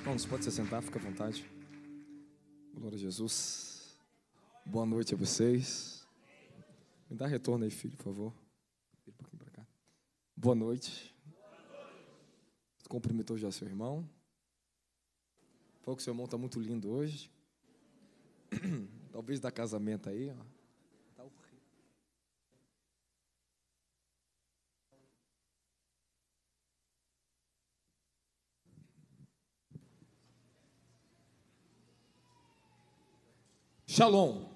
Irmãos, pode se sentar, fica à vontade. Glória a Jesus. Boa noite a vocês. Me dá retorno aí, filho, por favor. Vira um pouquinho para cá. Boa noite. Cumprimentou já seu irmão. Falou que seu irmão está muito lindo hoje. Talvez dá casamento aí, ó. Tá horrível. Shalom.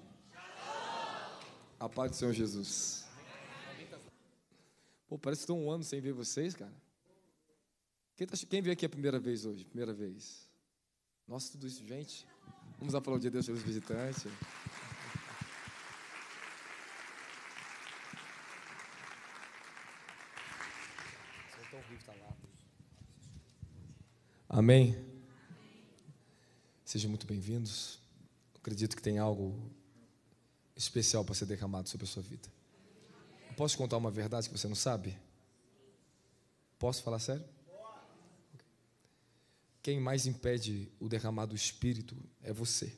A paz do Senhor Jesus. Pô, parece que estou um ano sem ver vocês, cara. Quem veio aqui a primeira vez hoje? Primeira vez. Nossa, tudo isso, gente. Vamos aplaudir a Deus pelos visitantes. Amém. Sejam muito bem-vindos. Acredito que tem algo especial para ser derramado sobre a sua vida. Posso te contar uma verdade que você não sabe? Posso falar sério? Quem mais impede o derramar do Espírito é você.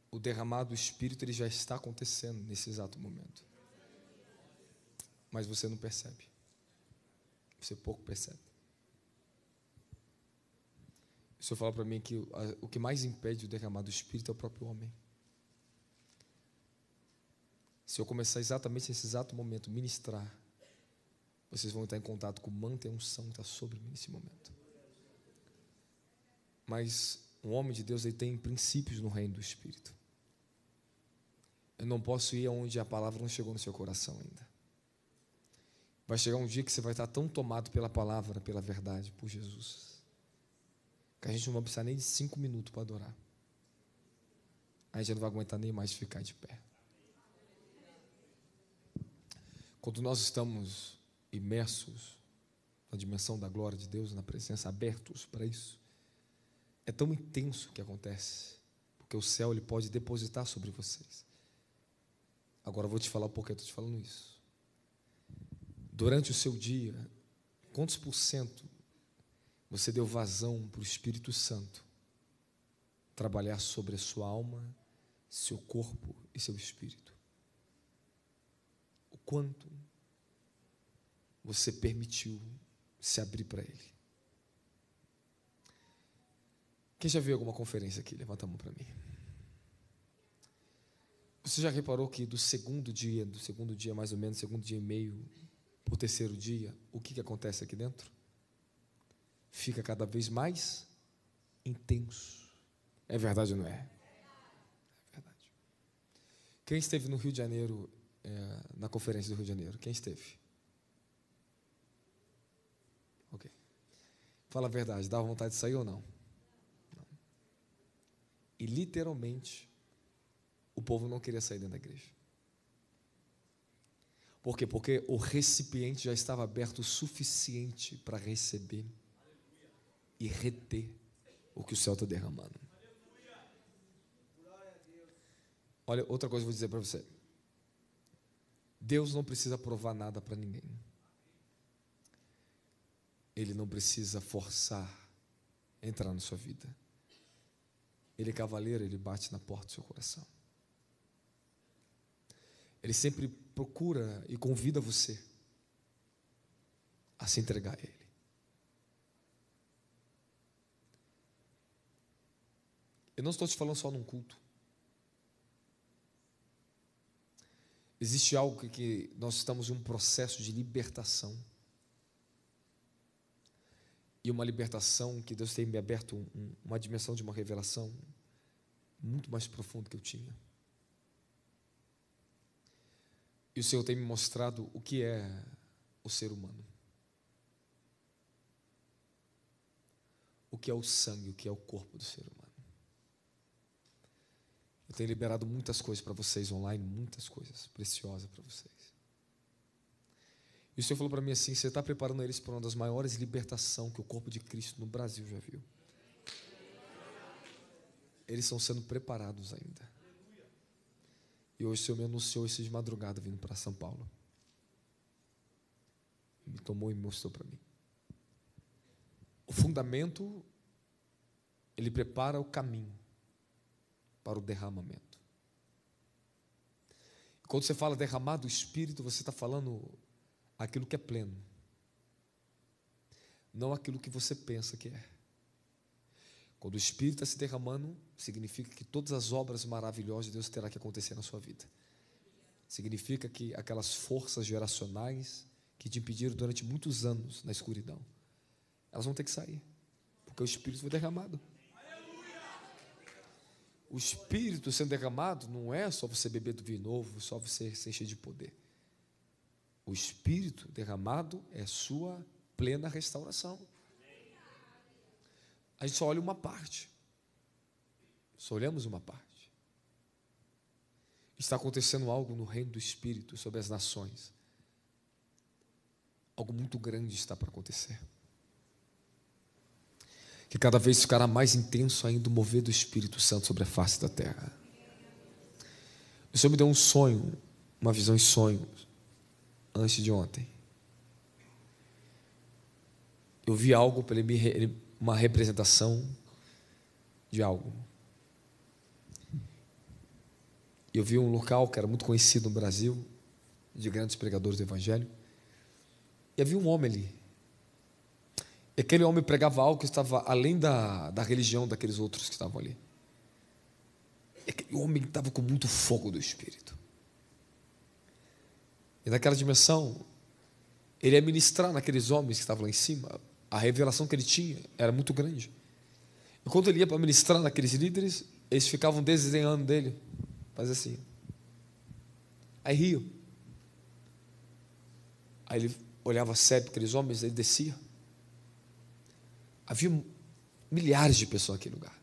O derramar do Espírito ele já está acontecendo nesse exato momento. Mas você não percebe. Você pouco percebe. O Senhor fala para mim que o que mais impede o derramar do Espírito é o próprio homem. Se eu começar exatamente nesse exato momento a ministrar, vocês vão estar em contato com o manto e a unção que está sobre mim nesse momento. Mas um homem de Deus ele tem princípios no reino do Espírito. Eu não posso ir aonde a palavra não chegou no seu coração ainda. Vai chegar um dia que você vai estar tão tomado pela palavra, pela verdade, por Jesus, que a gente não vai precisar nem de 5 minutos para adorar. A gente não vai aguentar nem mais ficar de pé. Quando nós estamos imersos na dimensão da glória de Deus, na presença, abertos para isso, é tão intenso o que acontece, porque o céu ele pode depositar sobre vocês. Agora eu vou te falar por que eu estou te falando isso. Durante o seu dia, quantos por cento você deu vazão para o Espírito Santo trabalhar sobre a sua alma, seu corpo e seu espírito? O quanto você permitiu se abrir para Ele? Quem já viu alguma conferência aqui? Levanta a mão para mim. Você já reparou que do segundo dia mais ou menos, segundo dia e meio, para o terceiro dia, o que acontece aqui dentro? Fica cada vez mais intenso. É verdade ou não é? É verdade. Quem esteve no Rio de Janeiro, na conferência do Rio de Janeiro? Quem esteve? Ok. Fala a verdade, dá vontade de sair ou não? Não. E literalmente, o povo não queria sair dentro da igreja. Por quê? Porque o recipiente já estava aberto o suficiente para receber e reter o que o céu está derramando. Olha, outra coisa que eu vou dizer para você. Deus não precisa provar nada para ninguém. Ele não precisa forçar entrar na sua vida. Ele é cavaleiro, ele bate na porta do seu coração. Ele sempre procura e convida você a se entregar a Ele. Eu não estou te falando só num culto. Existe algo que nós estamos em um processo de libertação. E uma libertação que Deus tem me aberto uma dimensão de uma revelação muito mais profunda que eu tinha. E o Senhor tem me mostrado o que é o ser humano. O que é o sangue, o que é o corpo do ser humano. Eu tenho liberado muitas coisas para vocês online, muitas coisas preciosas para vocês. E o Senhor falou para mim assim: você está preparando eles para uma das maiores libertações que o corpo de Cristo no Brasil já viu. Eles estão sendo preparados ainda. E hoje o Senhor me anunciou isso de madrugada vindo para São Paulo. Me tomou e mostrou para mim. O fundamento, ele prepara o caminho para o derramamento. Quando você fala derramar do Espírito, você está falando aquilo que é pleno, não aquilo que você pensa que é. Quando o Espírito está se derramando, significa que todas as obras maravilhosas de Deus terá que acontecer na sua vida. Significa que aquelas forças geracionais que te impediram durante muitos anos na escuridão, elas vão ter que sair, porque o Espírito foi derramado. O Espírito sendo derramado não é só você beber do vinho novo, só você ser cheio de poder. O Espírito derramado é sua plena restauração. A gente só olha uma parte, só olhamos uma parte. Está acontecendo algo no reino do Espírito sobre as nações. Algo muito grande está para acontecer, que cada vez ficará mais intenso ainda o mover do Espírito Santo sobre a face da terra. O Senhor me deu um sonho, uma visão em sonho, antes de ontem. Eu vi algo, uma representação de algo. Eu vi um local que era muito conhecido no Brasil, de grandes pregadores do Evangelho, e havia um homem ali. E aquele homem pregava algo que estava além da religião daqueles outros que estavam ali. E aquele homem estava com muito fogo do Espírito. E naquela dimensão, ele ia ministrar naqueles homens que estavam lá em cima. A revelação que ele tinha era muito grande. Enquanto ele ia para ministrar naqueles líderes, eles ficavam desenhando dele, fazia assim. Aí riam. Aí ele olhava sério para aqueles homens, ele descia. Havia milhares de pessoas naquele lugar.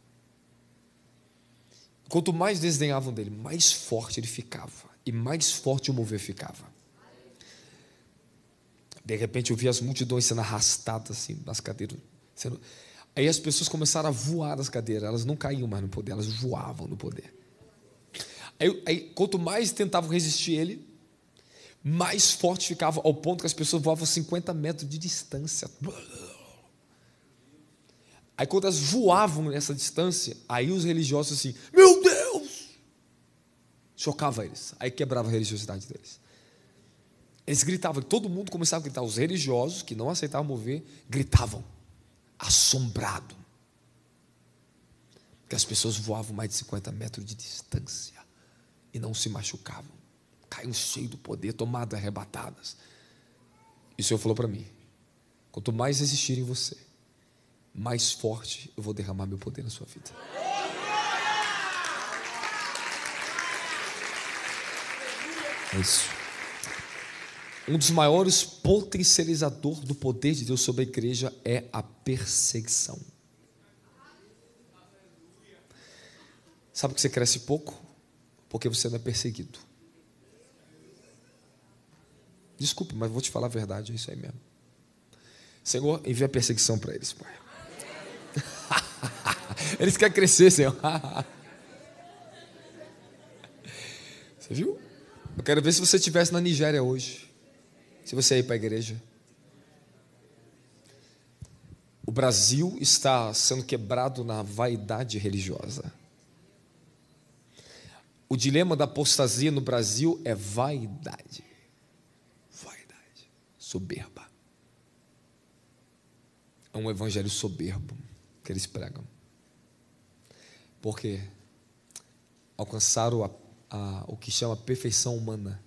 Quanto mais desdenhavam dele, mais forte ele ficava, e mais forte o mover ficava. De repente eu vi as multidões sendo arrastadas assim, nas cadeiras. Aí as pessoas começaram a voar das cadeiras, elas não caíam mais no poder, elas voavam no poder. Aí quanto mais tentavam resistir ele, mais forte ficava, ao ponto que as pessoas voavam 50 metros de distância. Aí quando elas voavam nessa distância, aí os religiosos assim, meu Deus! Chocava eles, aí quebrava a religiosidade deles. Eles gritavam, todo mundo começava a gritar. Os religiosos, que não aceitavam mover, gritavam, assombrado. Porque as pessoas voavam mais de 50 metros de distância e não se machucavam. Caíam cheios do poder, tomadas arrebatadas. E o Senhor falou para mim, quanto mais resistirem você, mais forte eu vou derramar meu poder na sua vida. É isso. Um dos maiores potencializadores do poder de Deus sobre a igreja é a perseguição. Sabe que você cresce pouco? Porque você não é perseguido. Desculpa, mas vou te falar a verdade, é isso aí mesmo. Senhor, envia perseguição para eles, Pai. Eles querem crescer, Senhor. Você viu? Eu quero ver se você estivesse na Nigéria hoje. Se você ir para a igreja. O Brasil está sendo quebrado na vaidade religiosa. O dilema da apostasia no Brasil é vaidade. Vaidade. Soberba. É um evangelho soberbo que eles pregam. Porque alcançaram o que chama perfeição humana,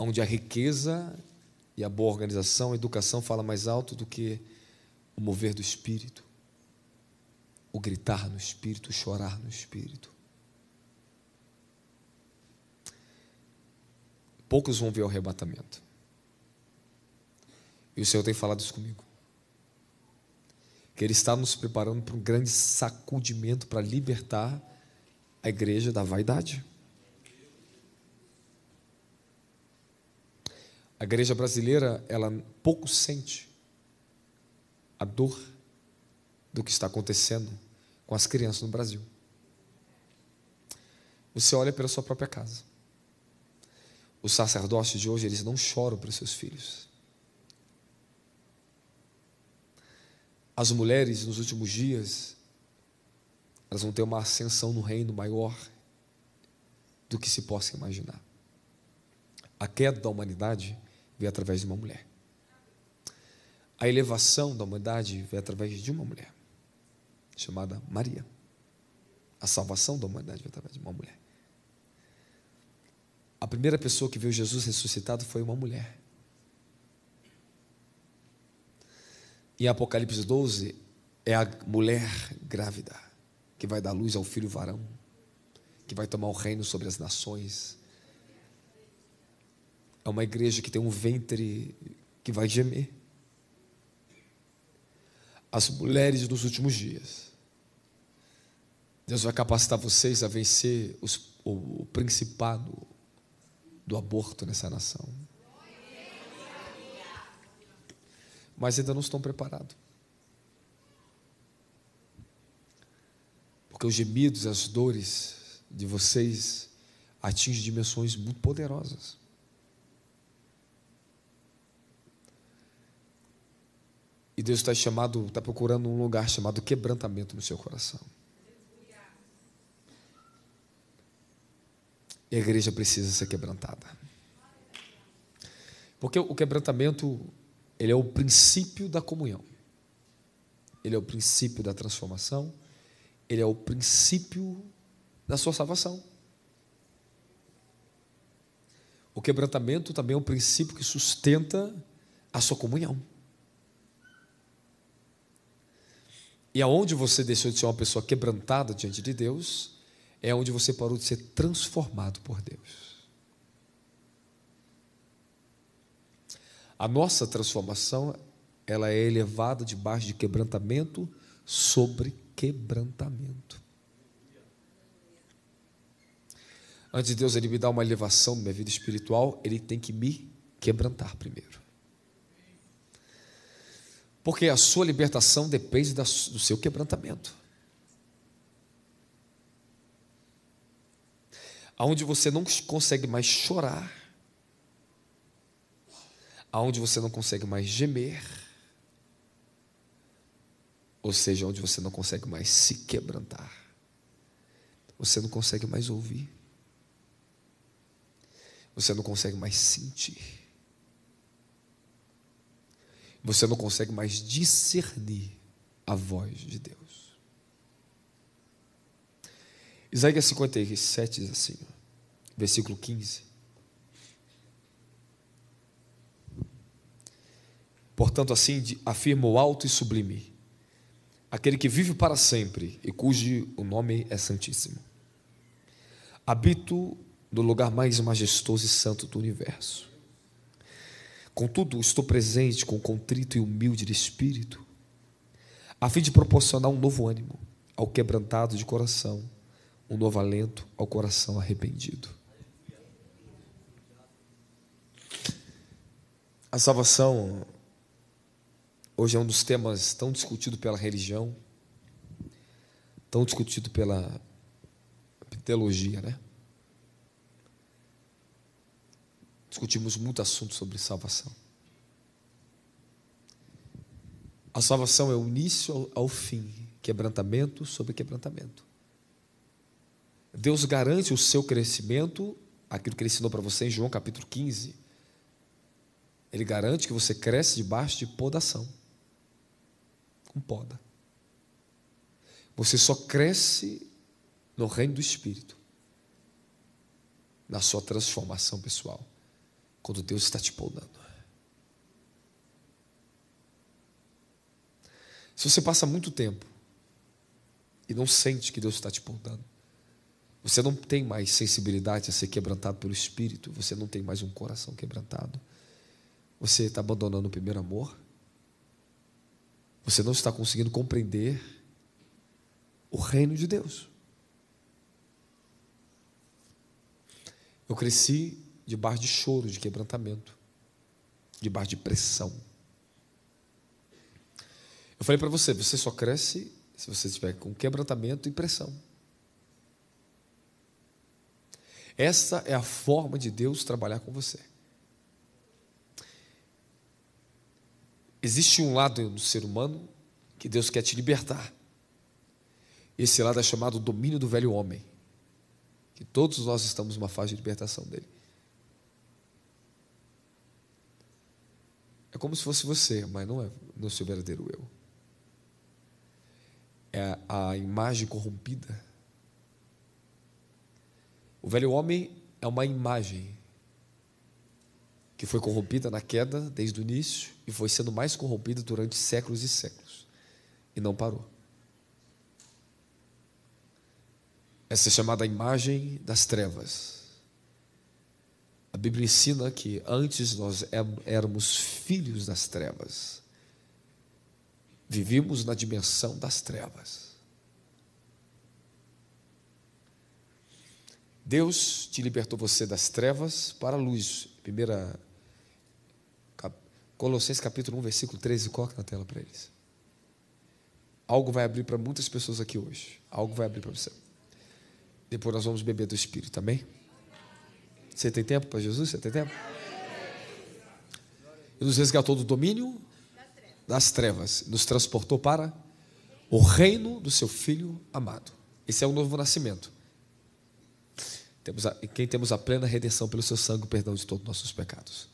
onde a riqueza e a boa organização, a educação fala mais alto do que o mover do Espírito, o gritar no Espírito, o chorar no Espírito. Poucos vão ver o arrebatamento. E o Senhor tem falado isso comigo. Que Ele está nos preparando para um grande sacudimento para libertar a igreja da vaidade. A igreja brasileira, ela pouco sente a dor do que está acontecendo com as crianças no Brasil. Você olha pela sua própria casa. Os sacerdotes de hoje, eles não choram para os seus filhos. As mulheres, nos últimos dias, elas vão ter uma ascensão no reino maior do que se possa imaginar. A queda da humanidade veio através de uma mulher. A elevação da humanidade veio através de uma mulher, chamada Maria. A salvação da humanidade veio através de uma mulher. A primeira pessoa que viu Jesus ressuscitado foi uma mulher. Em Apocalipse 12, é a mulher grávida que vai dar luz ao filho varão, que vai tomar o reino sobre as nações. É uma igreja que tem um ventre que vai gemer. As mulheres dos últimos dias, Deus vai capacitar vocês a vencer o principado do aborto nessa nação. Mas ainda não estão preparados. Porque os gemidos, as dores de vocês atingem dimensões muito poderosas. E Deus está procurando um lugar chamado quebrantamento no seu coração. E a igreja precisa ser quebrantada. Porque o quebrantamento, ele é o princípio da comunhão. Ele é o princípio da transformação. Ele é o princípio da sua salvação. O quebrantamento também é um princípio que sustenta a sua comunhão. E aonde você deixou de ser uma pessoa quebrantada diante de Deus, é onde você parou de ser transformado por Deus. A nossa transformação, ela é elevada debaixo de quebrantamento sobre quebrantamento. Antes de Deus ele me dar uma elevação na minha vida espiritual, Ele tem que me quebrantar primeiro. Porque a sua libertação depende do seu quebrantamento. Aonde você não consegue mais chorar, aonde você não consegue mais gemer, ou seja, onde você não consegue mais se quebrantar, você não consegue mais ouvir, você não consegue mais sentir, você não consegue mais discernir a voz de Deus. Isaías 57 diz assim, versículo 15: portanto assim afirma o alto e sublime, aquele que vive para sempre e cujo o nome é santíssimo. Habito no lugar mais majestoso e santo do universo. Contudo, estou presente com contrito e humilde de espírito, a fim de proporcionar um novo ânimo ao quebrantado de coração, um novo alento ao coração arrependido. A salvação hoje é um dos temas tão discutido pela religião, tão discutido pela teologia, né? Discutimos muito assunto sobre salvação. A salvação é o início ao fim, quebrantamento sobre quebrantamento. Deus garante o seu crescimento, aquilo que Ele ensinou para você em João capítulo 15. Ele garante que você cresce debaixo de podação, com poda. Você só cresce no reino do Espírito, na sua transformação pessoal, quando Deus está te podando. Se você passa muito tempo e não sente que Deus está te podando, você não tem mais sensibilidade a ser quebrantado pelo Espírito, você não tem mais um coração quebrantado, você está abandonando o primeiro amor, você não está conseguindo compreender o reino de Deus. Eu cresci debaixo de choro, de quebrantamento, debaixo de pressão. Eu falei para você, você só cresce se você estiver com quebrantamento e pressão. Essa é a forma de Deus trabalhar com você. Existe um lado do ser humano que Deus quer te libertar. Esse lado é chamado domínio do velho homem, que todos nós estamos numa fase de libertação dele. É como se fosse você, mas não é o seu verdadeiro eu. É a imagem corrompida. O velho homem é uma imagem que foi corrompida na queda desde o início e foi sendo mais corrompida durante séculos e séculos e não parou. Essa é chamada imagem das trevas. A Bíblia ensina que antes nós éramos filhos das trevas. Vivíamos na dimensão das trevas. Deus te libertou você das trevas para a luz. Colossenses capítulo 1, versículo 13, coloca na tela para eles. Algo vai abrir para muitas pessoas aqui hoje. Algo vai abrir para você. Depois nós vamos beber do Espírito, amém? Você tem tempo para Jesus? Você tem tempo? Ele nos resgatou do domínio das trevas, nos transportou para o reino do seu Filho amado. Esse é o novo nascimento. Quem temos a plena redenção pelo seu sangue, o perdão de todos os nossos pecados.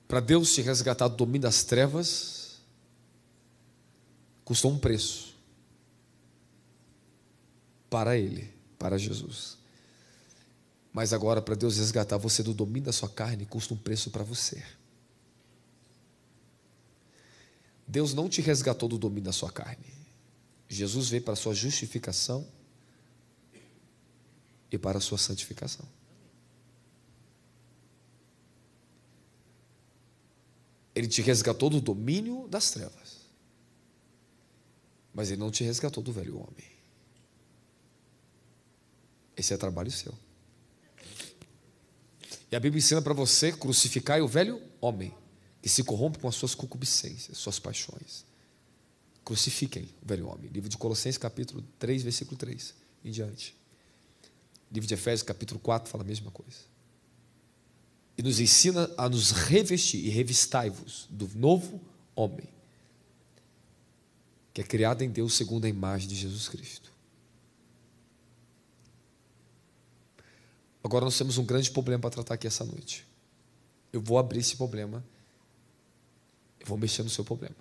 Para Deus te resgatar do domínio das trevas, custou um preço. Para Ele, para Jesus. Mas agora, para Deus resgatar você do domínio da sua carne, custa um preço para você. Deus não te resgatou do domínio da sua carne. Jesus veio para a sua justificação e para a sua santificação. Ele te resgatou do domínio das trevas. Mas Ele não te resgatou do velho homem. Esse é trabalho seu. E a Bíblia ensina para você crucificar o velho homem, que se corrompe com as suas concupiscências, suas paixões. Crucifiquem o velho homem. Livro de Colossenses capítulo 3, versículo 3 em diante. Livro de Efésios capítulo 4 fala a mesma coisa. E nos ensina a nos revestir, e revistai-vos do novo homem, que é criado em Deus segundo a imagem de Jesus Cristo. Agora nós temos um grande problema para tratar aqui essa noite. Eu vou abrir esse problema. Eu vou mexer no seu problema.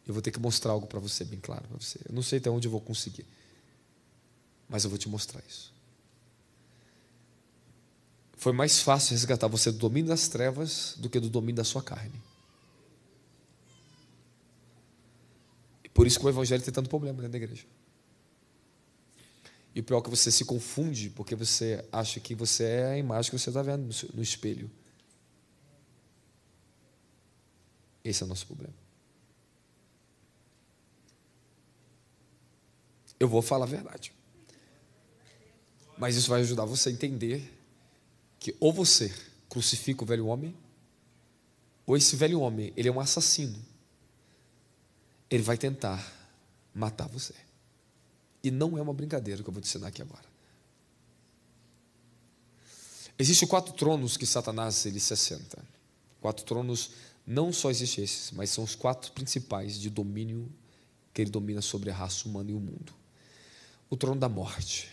Eu vou ter que mostrar algo para você, bem claro para você. Eu não sei até onde eu vou conseguir, mas eu vou te mostrar isso. Foi mais fácil resgatar você do domínio das trevas do que do domínio da sua carne. E por isso que o evangelho tem tanto problema dentro da igreja. E o pior é que você se confunde, porque você acha que você é a imagem que você está vendo no espelho. Esse é o nosso problema. Eu vou falar a verdade. Mas isso vai ajudar você a entender que ou você crucifica o velho homem, ou esse velho homem, ele é um assassino. Ele vai tentar matar você. E não é uma brincadeira que eu vou te ensinar aqui agora. Existem 4 tronos que Satanás ele se assenta. 4 tronos, não só existem esses, mas são os 4 principais de domínio que ele domina sobre a raça humana e o mundo. O trono da morte.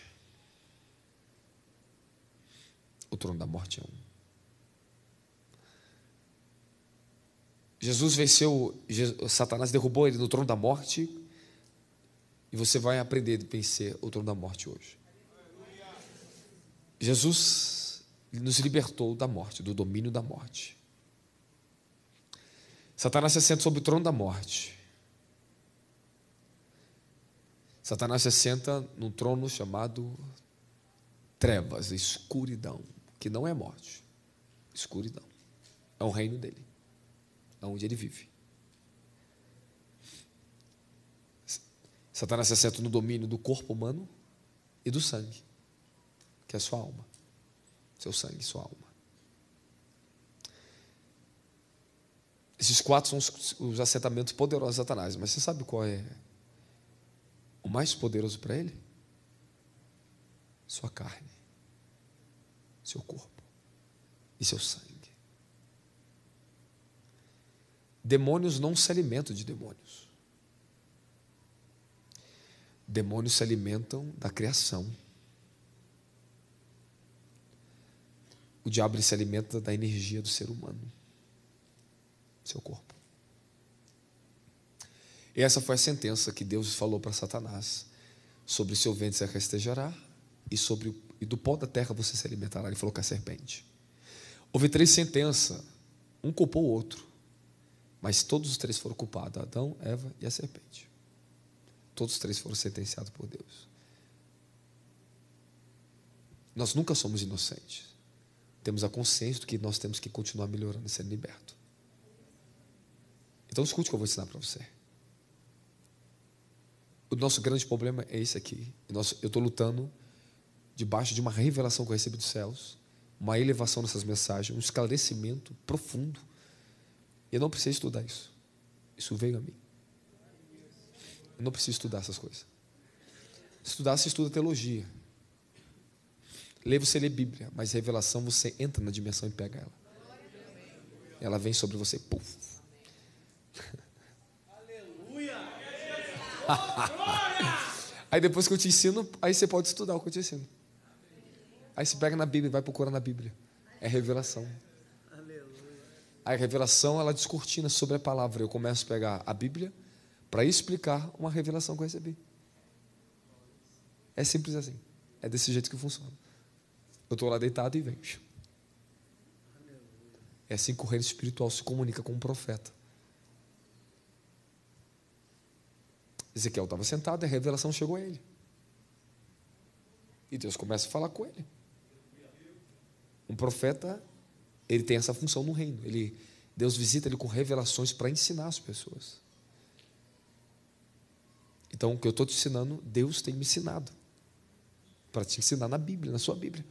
O trono da morte é um. Jesus venceu, Satanás derrubou ele no trono da morte. E você vai aprender a vencer o trono da morte hoje. Jesus nos libertou da morte, do domínio da morte. Satanás se assenta sobre o trono da morte. Satanás se assenta num trono chamado trevas, escuridão, que não é morte, escuridão. É o reino dele, é onde ele vive. Satanás se assenta no domínio do corpo humano e do sangue, que é a sua alma, seu sangue, sua alma. Esses 4 são os assentamentos poderosos de Satanás, mas você sabe qual é o mais poderoso para ele? Sua carne, seu corpo e seu sangue. Demônios não se alimentam de demônios. Demônios se alimentam da criação. O diabo ele se alimenta da energia do ser humano, seu corpo. E essa foi a sentença que Deus falou para Satanás: sobre o seu ventre você rastejará, e do pó da terra você se alimentará. Ele falou com a serpente. Houve 3 sentenças, um culpou o outro, mas todos os 3 foram culpados: Adão, Eva e a serpente. Todos os 3 foram sentenciados por Deus. Nós nunca somos inocentes. Temos a consciência de que nós temos que continuar melhorando e sendo libertos. Então escute o que eu vou ensinar para você. O nosso grande problema é esse aqui. Eu estou lutando debaixo de uma revelação que eu recebi dos céus, uma elevação dessas mensagens, um esclarecimento profundo. Eu não preciso estudar isso. Isso veio a mim. Eu não preciso estudar essas coisas. Estudar, você estuda teologia. Ler, você lê Bíblia. Mas revelação, você entra na dimensão e pega ela. Ela vem sobre você. Puf. Aí depois que eu te ensino, aí você pode estudar o que eu te ensino. Aí você pega na Bíblia e vai procurar na Bíblia. É revelação. Aí a revelação, ela descortina sobre a palavra. Eu começo a pegar a Bíblia para explicar uma revelação que eu recebi. É simples assim. É desse jeito que funciona. Eu estou lá deitado e venho. É assim que o reino espiritual se comunica com um profeta. Ezequiel estava sentado e a revelação chegou a ele. E Deus começa a falar com ele. Um profeta, ele tem essa função no reino. Deus visita ele com revelações para ensinar as pessoas. Então, o que eu estou te ensinando, Deus tem me ensinado. Para te ensinar na Bíblia, na sua Bíblia.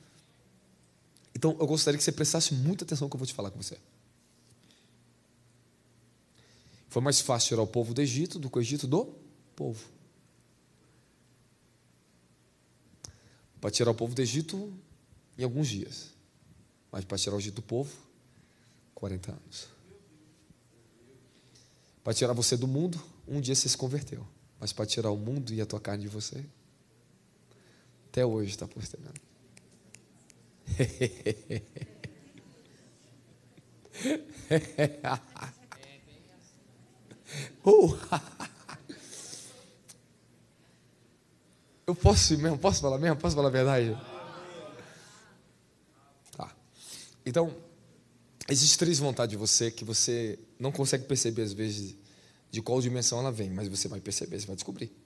Então, eu gostaria que você prestasse muita atenção no que eu vou te falar com você. Foi mais fácil tirar o povo do Egito do que o Egito do povo. Para tirar o povo do Egito em alguns dias. Mas para tirar o Egito do povo, 40 anos. Para tirar você do mundo, um dia você se converteu. Mas para tirar o mundo e a tua carne de você, até hoje está postergando. Eu posso ir mesmo? Posso falar mesmo? Posso falar a verdade? Tá. Então, existem 3 vontades de você que você não consegue perceber às vezes de qual dimensão ela vem, mas você vai perceber, você vai descobrir.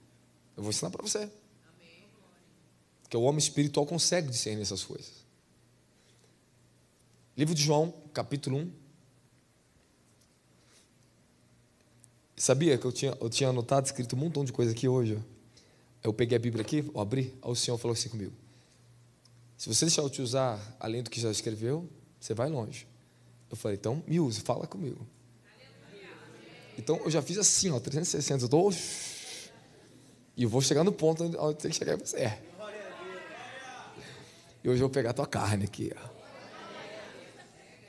Eu vou ensinar para você. Porque o homem espiritual consegue discernir essas coisas. Livro de João, capítulo 1. Sabia que eu tinha anotado, escrito um montão de coisa aqui hoje. Eu peguei a Bíblia aqui, eu abri, aí o Senhor falou assim comigo: se você deixar eu te usar além do que já escreveu, você vai longe. Eu falei: então me use, fala comigo. Então eu já fiz assim, 360, eu estou... E eu vou chegar no ponto onde tem que chegar em você. E hoje eu vou pegar a tua carne aqui.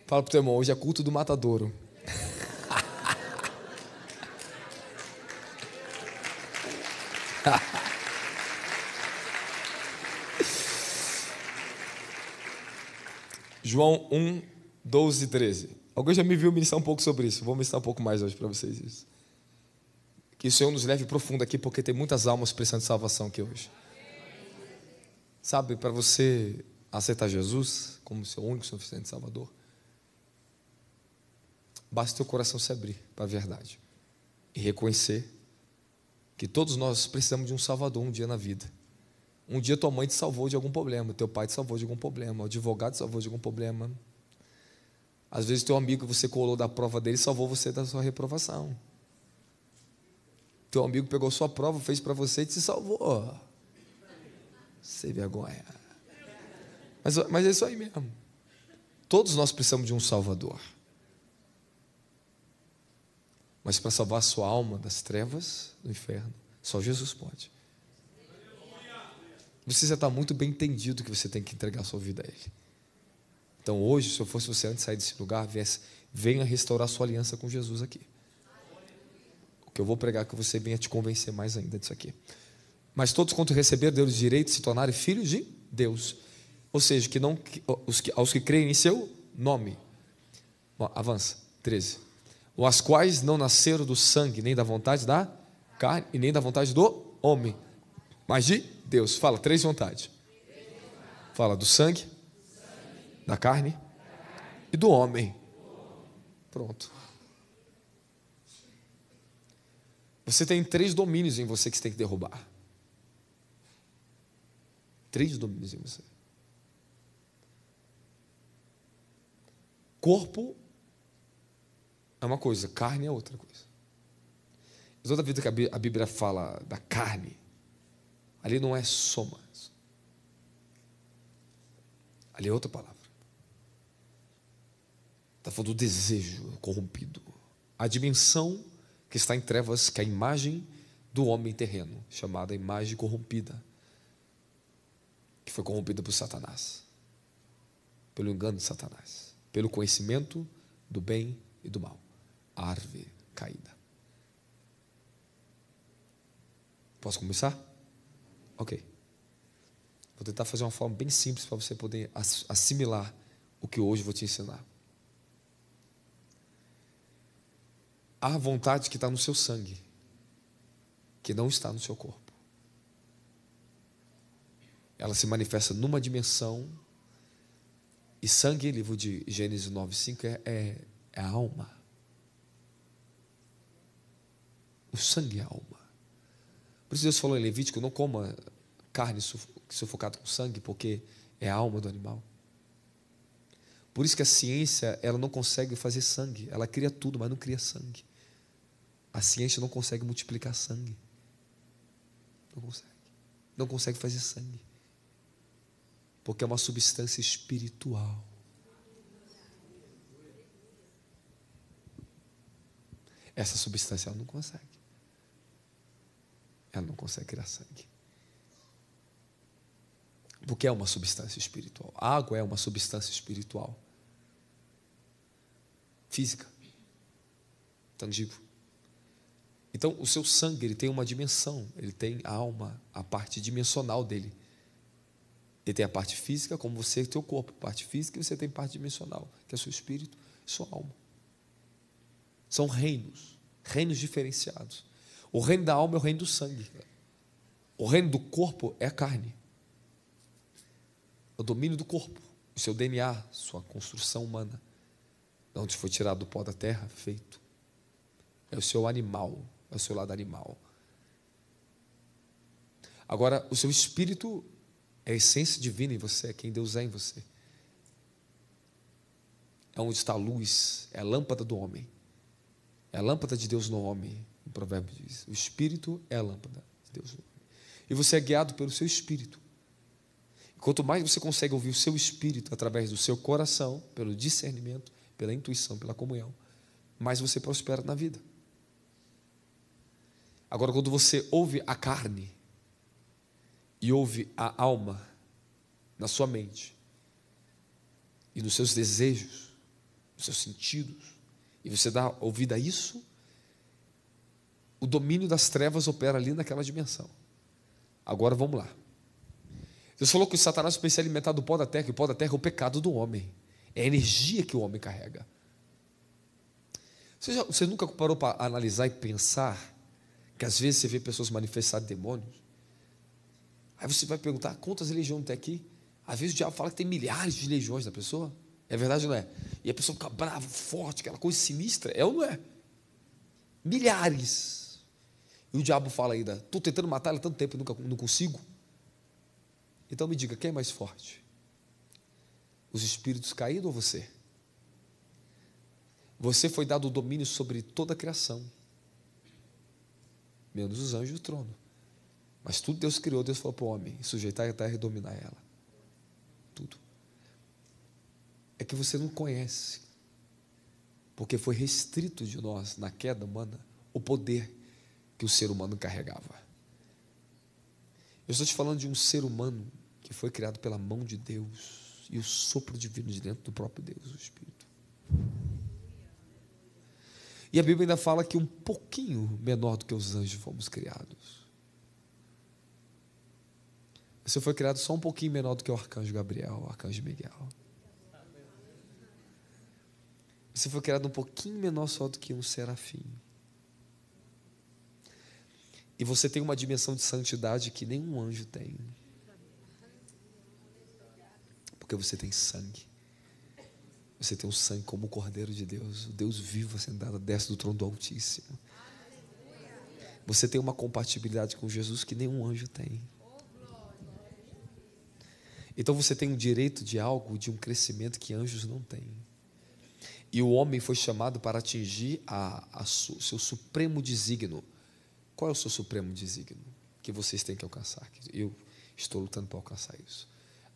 Fala pro teu irmão, hoje é culto do matadouro. João 1, 12 e 13. Alguém já me viu ministrar um pouco sobre isso. Vou ministrar um pouco mais hoje para vocês isso. Que o Senhor nos leve profundo aqui, porque tem muitas almas precisando de salvação aqui hoje. Sabe, para você aceitar Jesus como seu único, suficiente Salvador, basta teu coração se abrir para a verdade e reconhecer que todos nós precisamos de um Salvador um dia na vida. Um dia tua mãe te salvou de algum problema, teu pai te salvou de algum problema, o advogado te salvou de algum problema. Às vezes teu amigo que você colou da prova dele salvou você da sua reprovação. Teu amigo pegou sua prova, fez para você e te salvou. Sem vergonha. Mas é isso aí mesmo. Todos nós precisamos de um Salvador. Mas para salvar a sua alma das trevas do inferno, só Jesus pode. Você já está muito bem entendido que você tem que entregar a sua vida a Ele. Então hoje, se eu fosse você antes de sair desse lugar, venha restaurar sua aliança com Jesus aqui. que eu vou pregar que você venha te convencer mais ainda disso aqui. Mas todos quanto receberam, deu-lhes direito de se tornarem filhos de Deus. Ou seja, aos que creem em seu nome. Bom, avança, 13. As quais não nasceram do sangue, nem da vontade da carne, e nem da vontade do homem, mas de Deus. Fala, 3 vontades. Fala do sangue, da carne e do homem. Pronto. Você tem 3 domínios em você que você tem que derrubar. 3 domínios em você. Corpo é uma coisa, carne é outra coisa. Toda vida que a Bíblia fala da carne, ali não é soma. Ali é outra palavra. Está falando do desejo corrompido. A dimensão que está em trevas, que é a imagem do homem terreno, chamada imagem corrompida, que foi corrompida por Satanás, pelo engano de Satanás, pelo conhecimento do bem e do mal. A árvore caída. Posso começar? Ok. Vou tentar fazer uma forma bem simples para você poder assimilar o que hoje vou te ensinar. Há vontade que está no seu sangue, que não está no seu corpo. Ela se manifesta numa dimensão, e sangue, livro de Gênesis 9:5, é a alma. O sangue é a alma. Por isso Deus falou em Levítico: não coma carne sufocada com sangue, porque é a alma do animal. Por isso que a ciência, ela não consegue fazer sangue. Ela cria tudo, mas não cria sangue. A ciência não consegue multiplicar sangue. Não consegue. Não consegue fazer sangue. Porque é uma substância espiritual. Essa substância ela não consegue. Ela não consegue criar sangue. Porque é uma substância espiritual. A água é uma substância espiritual. Física. Tangível. Então, o seu sangue, ele tem uma dimensão. Ele tem a alma, a parte dimensional dele. Ele tem a parte física, como você tem o corpo. Parte física, e você tem parte dimensional, que é o seu espírito e sua alma. São reinos. Reinos diferenciados. O reino da alma é o reino do sangue. O reino do corpo é a carne. O domínio do corpo, o seu DNA, sua construção humana, de onde foi tirado do pó da terra, feito. É o seu animal, é o seu lado animal. Agora, o seu espírito é a essência divina em você, é quem Deus é em você. É onde está a luz, é a lâmpada do homem. É a lâmpada de Deus no homem, o provérbio diz. O espírito é a lâmpada de Deus no homem. E você é guiado pelo seu espírito. Quanto mais você consegue ouvir o seu espírito através do seu coração, pelo discernimento, pela intuição, pela comunhão, mais você prospera na vida. Agora, quando você ouve a carne e ouve a alma na sua mente e nos seus desejos, nos seus sentidos, e você dá ouvido a isso, o domínio das trevas opera ali naquela dimensão. Agora vamos lá. Deus falou que o Satanás precisa se alimentar do pó da terra, e o pó da terra é o pecado do homem. É a energia que o homem carrega. Você nunca parou para analisar e pensar que às vezes você vê pessoas manifestar demônios? Aí você vai perguntar, quantas legiões tem aqui? Às vezes o diabo fala que tem milhares de legiões na pessoa. É verdade ou não é? E a pessoa fica brava, forte, aquela coisa sinistra. É ou não é? Milhares. E o diabo fala ainda, estou tentando matar ela há tanto tempo e não consigo. Então me diga, quem é mais forte? Os espíritos caídos ou você? Você foi dado o domínio sobre toda a criação, menos os anjos e o trono. Mas tudo Deus criou, Deus falou para o homem, sujeitar a terra e dominar ela. Tudo. É que você não conhece, porque foi restrito de nós, na queda humana, o poder que o ser humano carregava. Eu estou te falando de um ser humano que foi criado pela mão de Deus e o sopro divino de dentro do próprio Deus, o Espírito. E a Bíblia ainda fala que um pouquinho menor do que os anjos fomos criados. Você foi criado só um pouquinho menor do que o arcanjo Gabriel, o arcanjo Miguel. Você foi criado um pouquinho menor só do que um serafim. E você tem uma dimensão de santidade que nenhum anjo tem. Porque você tem sangue. Você tem um sangue como o Cordeiro de Deus, o Deus vivo sentado à destra do trono do Altíssimo. Você tem uma compatibilidade com Jesus que nenhum anjo tem. Então você tem um direito de algo, de um crescimento que anjos não têm. E o homem foi chamado para atingir seu supremo desígnio. Qual é o seu supremo desígnio que vocês têm que alcançar? Eu estou lutando para alcançar isso.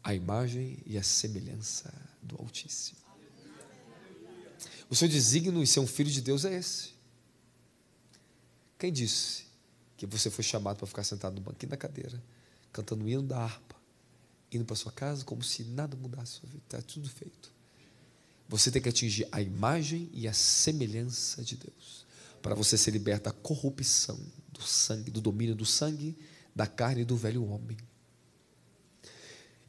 A imagem e a semelhança do Altíssimo. O seu desígnio em ser um filho de Deus é esse. Quem disse que você foi chamado para ficar sentado no banquinho da cadeira, cantando o hino da harpa, indo para sua casa como se nada mudasse a sua vida? Está tudo feito. Você tem que atingir a imagem e a semelhança de Deus, para você ser liberto da corrupção do sangue, do domínio do sangue, da carne e do velho homem.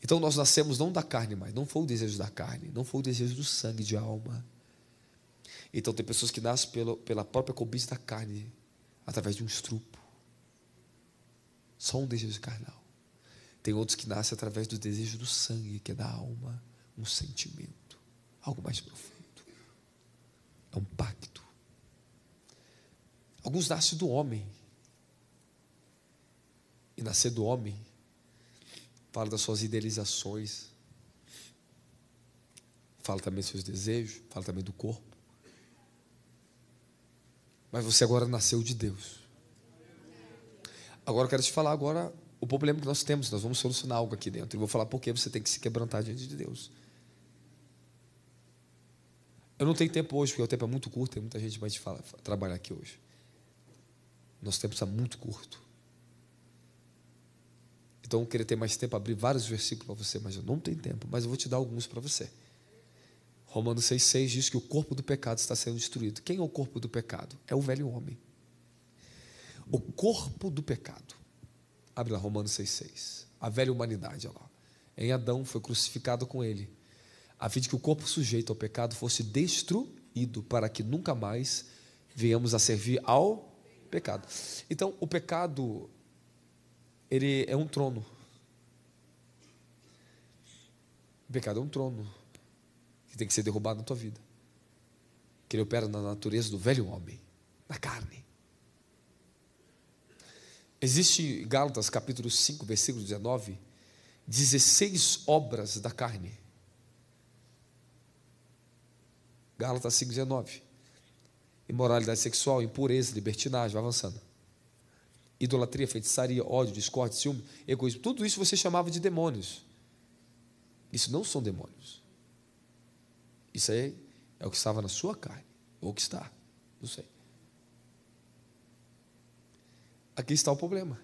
Então nós nascemos não da carne mais, não foi o desejo da carne, não foi o desejo do sangue, de alma. Então tem pessoas que nascem pela própria cobiça da carne, através de um estrupo, só um desejo carnal. Tem outros que nascem através do desejo do sangue, que é da alma, um sentimento, algo mais profundo, é um pacto. Alguns nascem do homem, e nascer do homem fala das suas idealizações, fala também dos seus desejos, fala também do corpo. Mas você agora nasceu de Deus. Agora eu quero te falar o problema que nós temos. Nós vamos solucionar algo aqui dentro. Eu vou falar por que você tem que se quebrantar diante de Deus. Eu não tenho tempo hoje, porque o tempo é muito curto. Tem muita gente que vai trabalhar aqui hoje. Nosso tempo está muito curto. Então eu queria ter mais tempo, abrir vários versículos para você, mas eu não tenho tempo. Mas eu vou te dar alguns para você. Romanos 6,6 diz que o corpo do pecado está sendo destruído. Quem é o corpo do pecado? É o velho homem. O corpo do pecado. Abre lá, Romanos 6,6. A velha humanidade, olha lá. Em Adão foi crucificado com ele, a fim de que o corpo sujeito ao pecado fosse destruído, para que nunca mais venhamos a servir ao pecado. Então, o pecado, ele é um trono. O pecado é um trono que tem que ser derrubado na tua vida, que ele opera na natureza do velho homem, na carne. Existe em Gálatas capítulo 5, versículo 19, 16 obras da carne. Gálatas 5, 19. Imoralidade sexual, impureza, libertinagem, vai avançando. Idolatria, feitiçaria, ódio, discórdia, ciúme, egoísmo, tudo isso você chamava de demônios. Isso não são demônios. Isso aí é o que estava na sua carne, ou o que está, não sei. Aqui está o problema.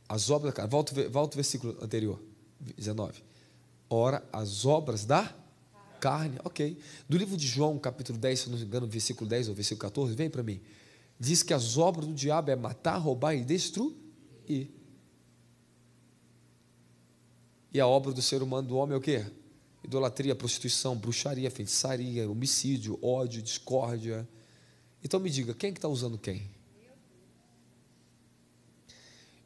As obras da carne, volta o versículo anterior, 19. Ora, as obras da carne, ok. Do livro de João, capítulo 10, se não me engano, versículo 10 ou versículo 14, vem para mim. Diz que as obras do diabo é matar, roubar e destruir. E a obra do ser humano, do homem, é o quê? Idolatria, prostituição, bruxaria, feitiçaria, homicídio, ódio, discórdia. Então me diga, quem é que está usando quem?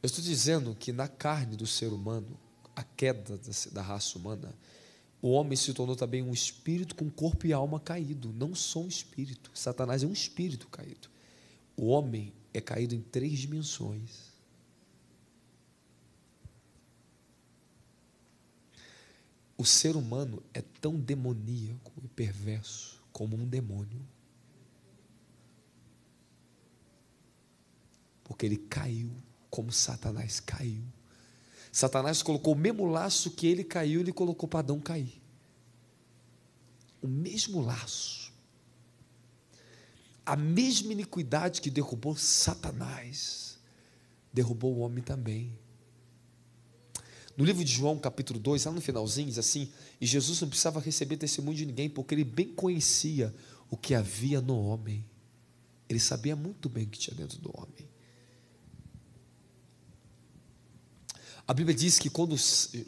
Eu estou dizendo que na carne do ser humano, a queda da raça humana, o homem se tornou também um espírito com corpo e alma caído, não só um espírito. Satanás é um espírito caído. O homem é caído em 3 dimensões. O ser humano é tão demoníaco e perverso como um demônio. Porque ele caiu como Satanás caiu. Satanás colocou o mesmo laço que ele caiu, ele colocou para Adão cair. O mesmo laço. A mesma iniquidade que derrubou Satanás, derrubou o homem também. No livro de João, capítulo 2, lá no finalzinho, diz assim: e Jesus não precisava receber testemunho de ninguém, porque ele bem conhecia o que havia no homem. Ele sabia muito bem o que tinha dentro do homem. A Bíblia diz que quando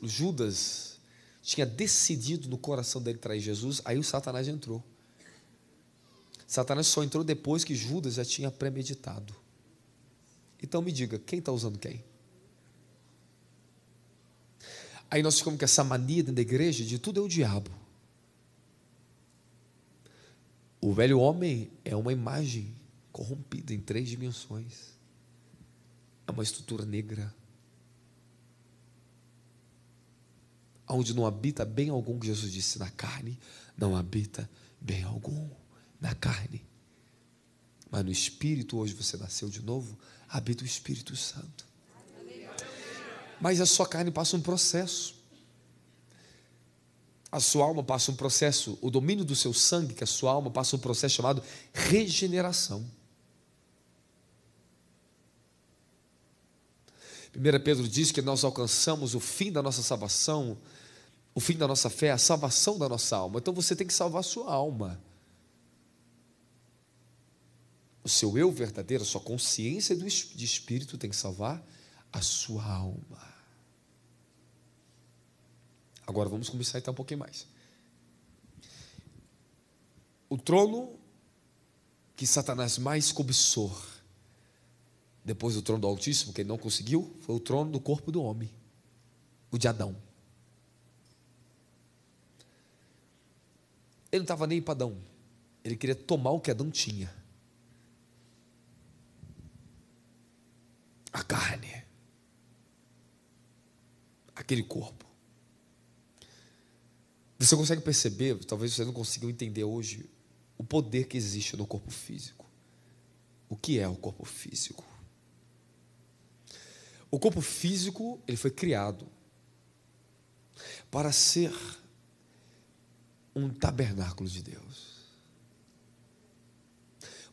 Judas tinha decidido no coração dele trair Jesus, aí o Satanás entrou. Satanás só entrou depois que Judas já tinha premeditado. Então me diga, quem está usando quem? Aí nós ficamos com essa mania dentro da igreja de tudo é o diabo. O velho homem é uma imagem corrompida em 3 dimensões. É uma estrutura negra, onde não habita bem algum, que Jesus disse, na carne não habita bem algum, na carne. Mas no Espírito, hoje você nasceu de novo, habita o Espírito Santo. Mas a sua carne passa um processo. A sua alma passa um processo, o domínio do seu sangue, que a sua alma passa um processo chamado regeneração. 1 Pedro diz que nós alcançamos o fim da nossa salvação, o fim da nossa fé, a salvação da nossa alma. Então você tem que salvar a sua alma. O seu eu verdadeiro, a sua consciência de espírito tem que salvar a sua alma. Agora vamos começar então um pouquinho mais. O trono que Satanás mais cobiçou, depois do trono do Altíssimo, que ele não conseguiu, foi o trono do corpo do homem, o de Adão. Ele não estava nem para Adão, ele queria tomar o que Adão tinha. A carne, aquele corpo. Você consegue perceber, talvez você não consiga entender hoje, o poder que existe no corpo físico. O que é o corpo físico? O corpo físico, ele foi criado para ser um tabernáculo de Deus.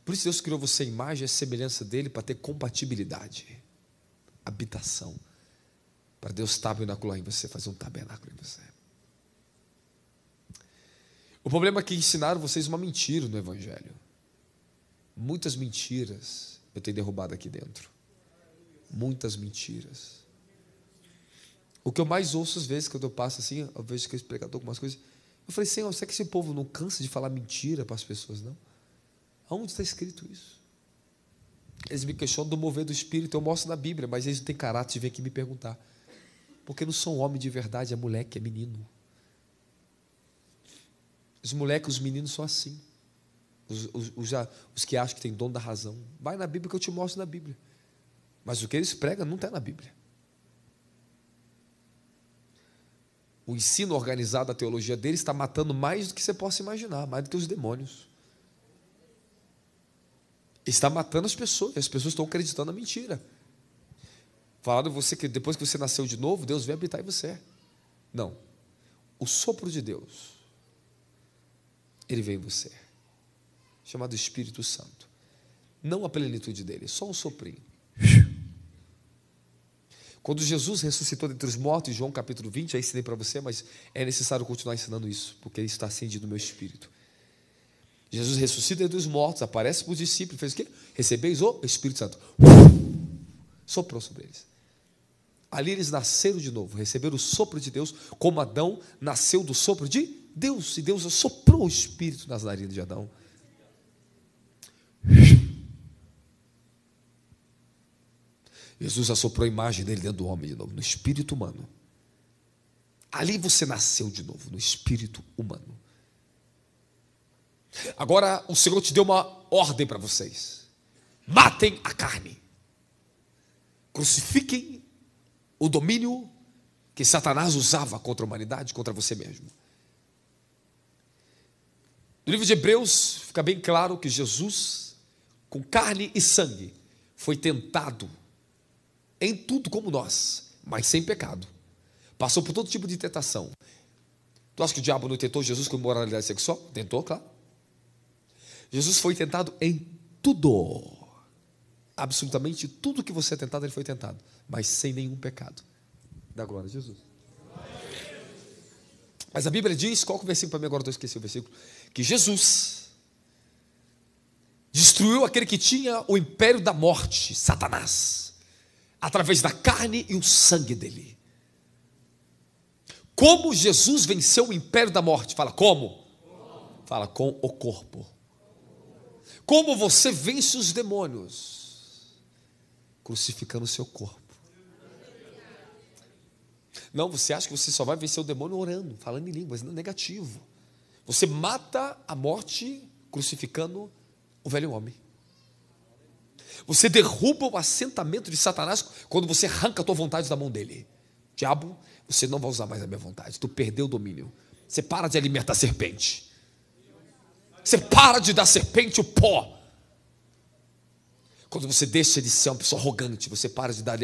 Por isso Deus criou você à imagem e semelhança dele, para ter compatibilidade, habitação, para Deus tabernacular em você, fazer um tabernáculo em você. O problema é que ensinaram vocês uma mentira no Evangelho. Muitas mentiras eu tenho derrubado aqui dentro. Muitas mentiras. O que eu mais ouço às vezes, quando eu passo assim, eu vejo que esse pregador algumas coisas, eu falei, Senhor, será que esse povo não cansa de falar mentira para as pessoas, não? Aonde está escrito isso? Eles me questionam do mover do Espírito, eu mostro na Bíblia, mas eles não têm caráter de vir aqui me perguntar. Porque não são homem de verdade, é moleque, é menino. Os moleques, os meninos são assim. Os que acham que tem dom da razão. Vai na Bíblia que eu te mostro na Bíblia. Mas o que eles pregam não está na Bíblia. O ensino organizado da teologia deles está matando mais do que você possa imaginar, mais do que os demônios. Está matando as pessoas, e as pessoas estão acreditando na mentira. Falaram você que depois que você nasceu de novo, Deus veio habitar em você. Não. O sopro de Deus, ele veio em você, chamado Espírito Santo. Não a plenitude dele, só um soprinho. Quando Jesus ressuscitou dentre os mortos, em João capítulo 20, já ensinei para você, mas é necessário continuar ensinando isso, porque ele está acendido no meu espírito. Jesus ressuscita dentre os mortos, aparece para os discípulos, fez o quê? Recebeis o Espírito Santo. Soprou sobre eles. Ali eles nasceram de novo, receberam o sopro de Deus, como Adão nasceu do sopro de Deus, e Deus soprou o Espírito nas narinas de Adão. Jesus assoprou a imagem dele dentro do homem de novo, no espírito humano. Ali você nasceu de novo, no espírito humano. Agora o Senhor te deu uma ordem para vocês: matem a carne, crucifiquem o domínio que Satanás usava contra a humanidade, contra você mesmo. No livro de Hebreus fica bem claro que Jesus, com carne e sangue, foi tentado em tudo como nós, mas sem pecado. Passou por todo tipo de tentação. Tu acha que o diabo não tentou Jesus com imoralidade sexual? Tentou, claro. Jesus foi tentado em tudo. Absolutamente tudo que você é tentado, ele foi tentado, mas sem nenhum pecado. Dá glória a Jesus. Mas a Bíblia diz, qual que é o versículo para mim agora? Eu esqueci o versículo. Que Jesus destruiu aquele que tinha o império da morte, Satanás, através da carne e o sangue dele. Como Jesus venceu o império da morte? Fala, como? Fala, com o corpo. Como você vence os demônios? Crucificando o seu corpo. Não, você acha que você só vai vencer o demônio orando, falando em línguas, não, negativo. Você mata a morte crucificando o velho homem. Você derruba o assentamento de Satanás quando você arranca a tua vontade da mão dele. Diabo, você não vai usar mais a minha vontade, tu perdeu o domínio. Você para de alimentar a serpente. Você para de dar à serpente o pó. Quando você deixa de ser uma pessoa arrogante, você para de dar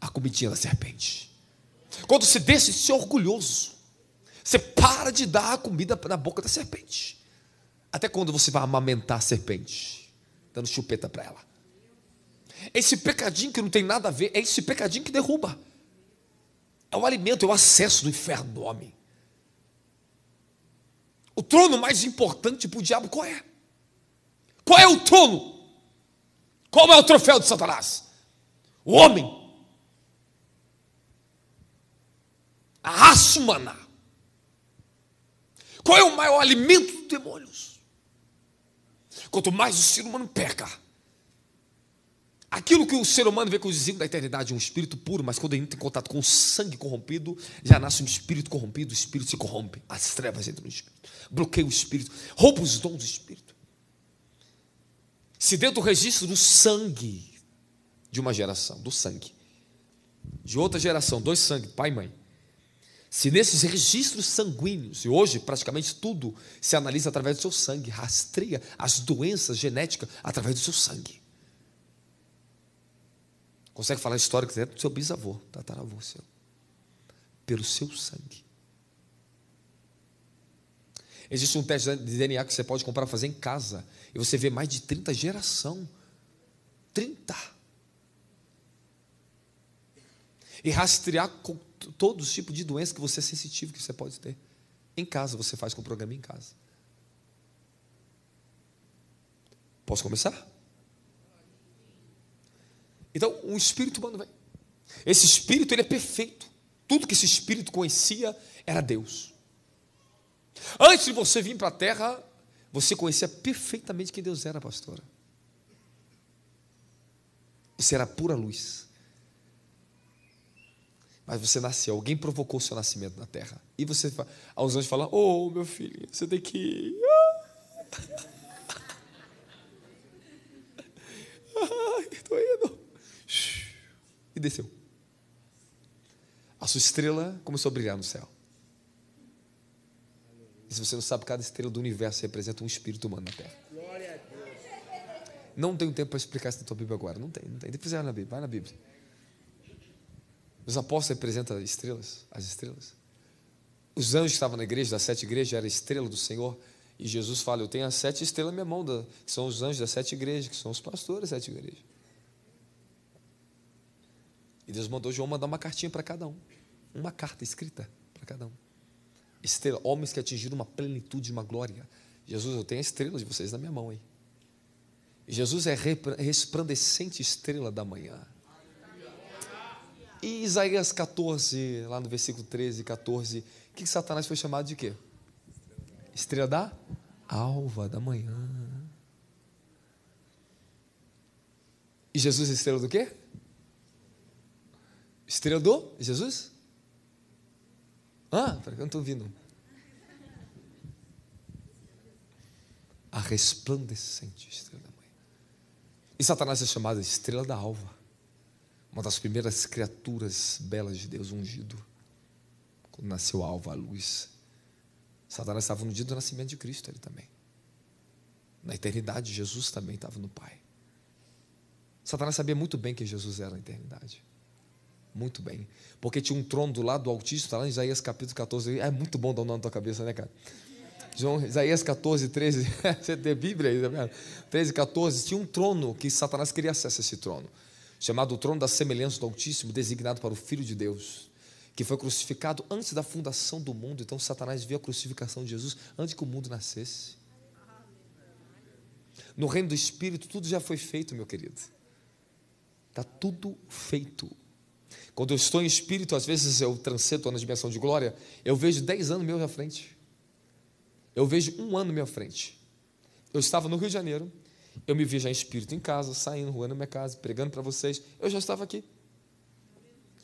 a comidinha da serpente. Quando você deixa de ser orgulhoso, você para de dar a comida na boca da serpente. Até quando você vai amamentar a serpente, dando chupeta para ela? Esse pecadinho que não tem nada a ver, é esse pecadinho que derruba. É o alimento, é o acesso do inferno do homem. O trono mais importante para o diabo qual é? Qual é o trono? Qual é o troféu de Satanás? O homem. A raça humana. Qual é o maior alimento dos demônios? Quanto mais o ser humano peca, aquilo que o ser humano vê com os desígnios da eternidade, um espírito puro, mas quando ele entra em contato com o sangue corrompido, já nasce um espírito corrompido, o espírito se corrompe, as trevas entram no espírito, bloqueia o espírito, rouba os dons do espírito. Se dentro do registro do sangue de uma geração, do sangue de outra geração, dois sangues, pai e mãe, se nesses registros sanguíneos, e hoje praticamente tudo se analisa através do seu sangue, rastreia as doenças genéticas através do seu sangue. Consegue falar a história que é do seu bisavô, tataravô seu, pelo seu sangue. Existe um teste de DNA que você pode comprar para fazer em casa, e você vê mais de 30 gerações. 30. E rastrear com todos os tipos de doenças que você é sensitivo, que você pode ter. Em casa, você faz com o programa em casa. Posso começar? Então, um espírito humano vem. Esse espírito, ele é perfeito. Tudo que esse espírito conhecia era Deus. Antes de você vir para a terra, você conhecia perfeitamente quem Deus era, pastora. Você era pura luz. Mas você nasceu, alguém provocou o seu nascimento na terra. E você, aos anjos falam, oh, meu filho, você tem que ir. Ai, estou indo. E desceu. A sua estrela começou a brilhar no céu. E se você não sabe, cada estrela do universo representa um espírito humano na terra. Não tenho tempo para explicar isso na tua Bíblia agora. Não tem. Depois vai na Bíblia, vai na Bíblia. Os apóstolos representam estrelas, as estrelas. Os anjos que estavam na igreja, das 7 igrejas, era a estrela do Senhor. E Jesus fala, eu tenho as 7 estrelas na minha mão, que são os anjos das 7 igrejas, que são os pastores das 7 igrejas. E Deus mandou João mandar uma cartinha para cada um. Uma carta escrita para cada um. Estrela, homens que atingiram uma plenitude, uma glória. Jesus, eu tenho a estrela de vocês na minha mão, hein? E Jesus é a resplandecente estrela da manhã. E Isaías 14, lá no versículo 13 e 14, o que Satanás foi chamado de quê? Estrela da alva da manhã. E Jesus é estrela do quê? Estrela do Jesus? Peraí, eu não estou ouvindo. A resplandecente estrela da manhã. E Satanás é chamado de estrela da alva. Uma das primeiras criaturas belas de Deus, ungido. Quando nasceu a alva, a luz. Satanás estava no dia do nascimento de Cristo, ele também. Na eternidade, Jesus também estava no Pai. Satanás sabia muito bem que Jesus era na eternidade. Muito bem. Porque tinha um trono do lado do Altíssimo, está lá em Isaías capítulo 14. É muito bom dar o nome na tua cabeça, né, cara? Isaías 14, 13. Você tem Bíblia aí, tá vendo? 13, 14. Tinha um trono que Satanás queria acesso a esse trono. Chamado o trono da semelhança do Altíssimo, designado para o Filho de Deus, que foi crucificado antes da fundação do mundo. Então Satanás viu a crucificação de Jesus antes que o mundo nascesse. No reino do Espírito, tudo já foi feito, meu querido. Está tudo feito. Quando eu estou em Espírito, às vezes eu transito na dimensão de glória, eu vejo 10 anos meus à frente. Eu vejo 1 ano à minha frente. Eu estava no Rio de Janeiro, eu me vi já em Espírito em casa, saindo, ruando na minha casa, pregando para vocês. Eu já estava aqui.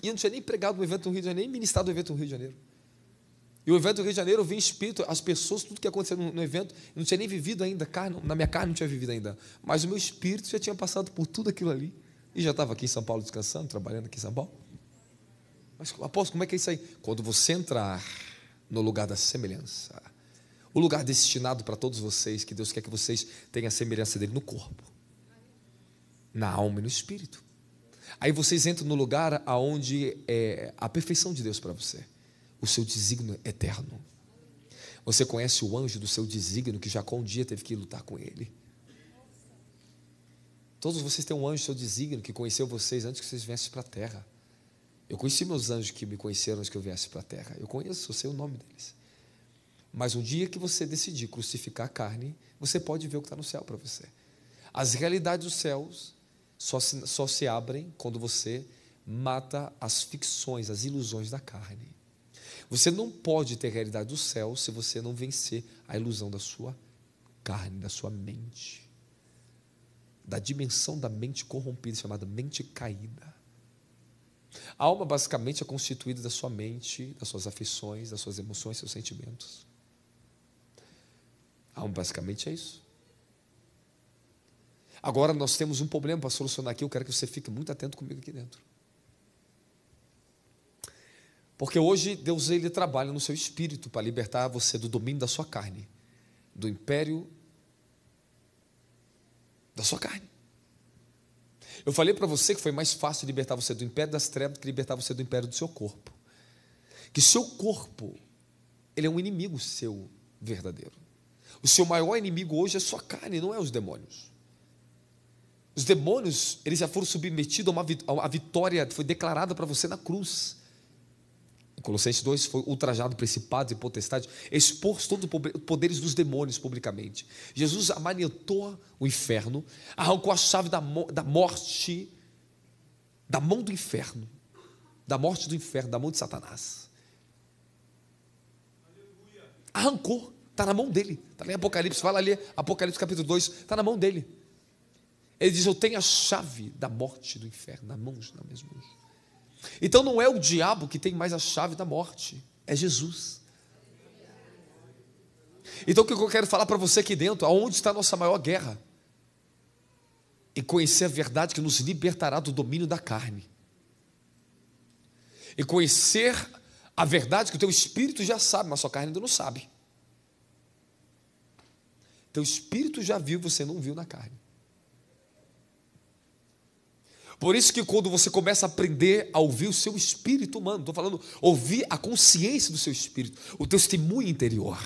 E eu não tinha nem pregado no evento no Rio de Janeiro, nem ministrado no evento no Rio de Janeiro. E o evento do Rio de Janeiro, eu vi em Espírito, as pessoas, tudo que aconteceu no evento, eu não tinha nem vivido ainda, na minha carne não tinha vivido ainda, mas o meu Espírito já tinha passado por tudo aquilo ali, e já estava aqui em São Paulo descansando, trabalhando aqui em São Paulo. Mas, apóstolo, como é que é isso aí? Quando você entrar no lugar da semelhança, o lugar destinado para todos vocês, que Deus quer que vocês tenham a semelhança dele no corpo, na alma e no espírito. Aí vocês entram no lugar onde é a perfeição de Deus para você, o seu desígnio eterno. Você conhece o anjo do seu desígnio, que Jacó um dia teve que lutar com ele. Todos vocês têm um anjo do seu desígnio, que conheceu vocês antes que vocês viessem para a terra. Eu conheci meus anjos que me conheceram antes que eu viesse para a terra. Eu conheço, eu sei o nome deles. Mas um dia que você decidir crucificar a carne, você pode ver o que está no céu para você. As realidades dos céus só se abrem quando você mata as ficções, as ilusões da carne. Você não pode ter a realidade do céu se você não vencer a ilusão da sua carne, da sua mente, da dimensão da mente corrompida, chamada mente caída. A alma basicamente é constituída da sua mente, das suas afeições, das suas emoções, seus sentimentos. A alma basicamente é isso. Agora nós temos um problema para solucionar aqui, eu quero que você fique muito atento comigo aqui dentro. Porque hoje Deus ele trabalha no seu espírito para libertar você do domínio da sua carne, do império da sua carne. Eu falei para você que foi mais fácil libertar você do império das trevas do que libertar você do império do seu corpo. Que seu corpo, ele é um inimigo seu verdadeiro. O seu maior inimigo hoje é a sua carne, não é os demônios. Os demônios, eles já foram submetidos a uma vitória, foi declarada para você na cruz. Em Colossenses 2, foi ultrajado principados e potestades, expôs todos os poderes dos demônios publicamente. Jesus amanientou o inferno, arrancou a chave da morte, da mão do inferno, da morte do inferno, da mão de Satanás. Arrancou, está na mão dele. Está lá em Apocalipse, fala ali, Apocalipse capítulo 2, está na mão dele. Ele diz: eu tenho a chave da morte do inferno na minhas mãos. Então não é o diabo que tem mais a chave da morte, é Jesus. Então o que eu quero falar para você aqui dentro, aonde está a nossa maior guerra? E conhecer a verdade que nos libertará do domínio da carne. E conhecer a verdade que o teu espírito já sabe, mas a sua carne ainda não sabe. Teu espírito já viu, você não viu na carne. Por isso que quando você começa a aprender a ouvir o seu espírito humano, estou falando, ouvir a consciência do seu espírito, o teu testemunho interior.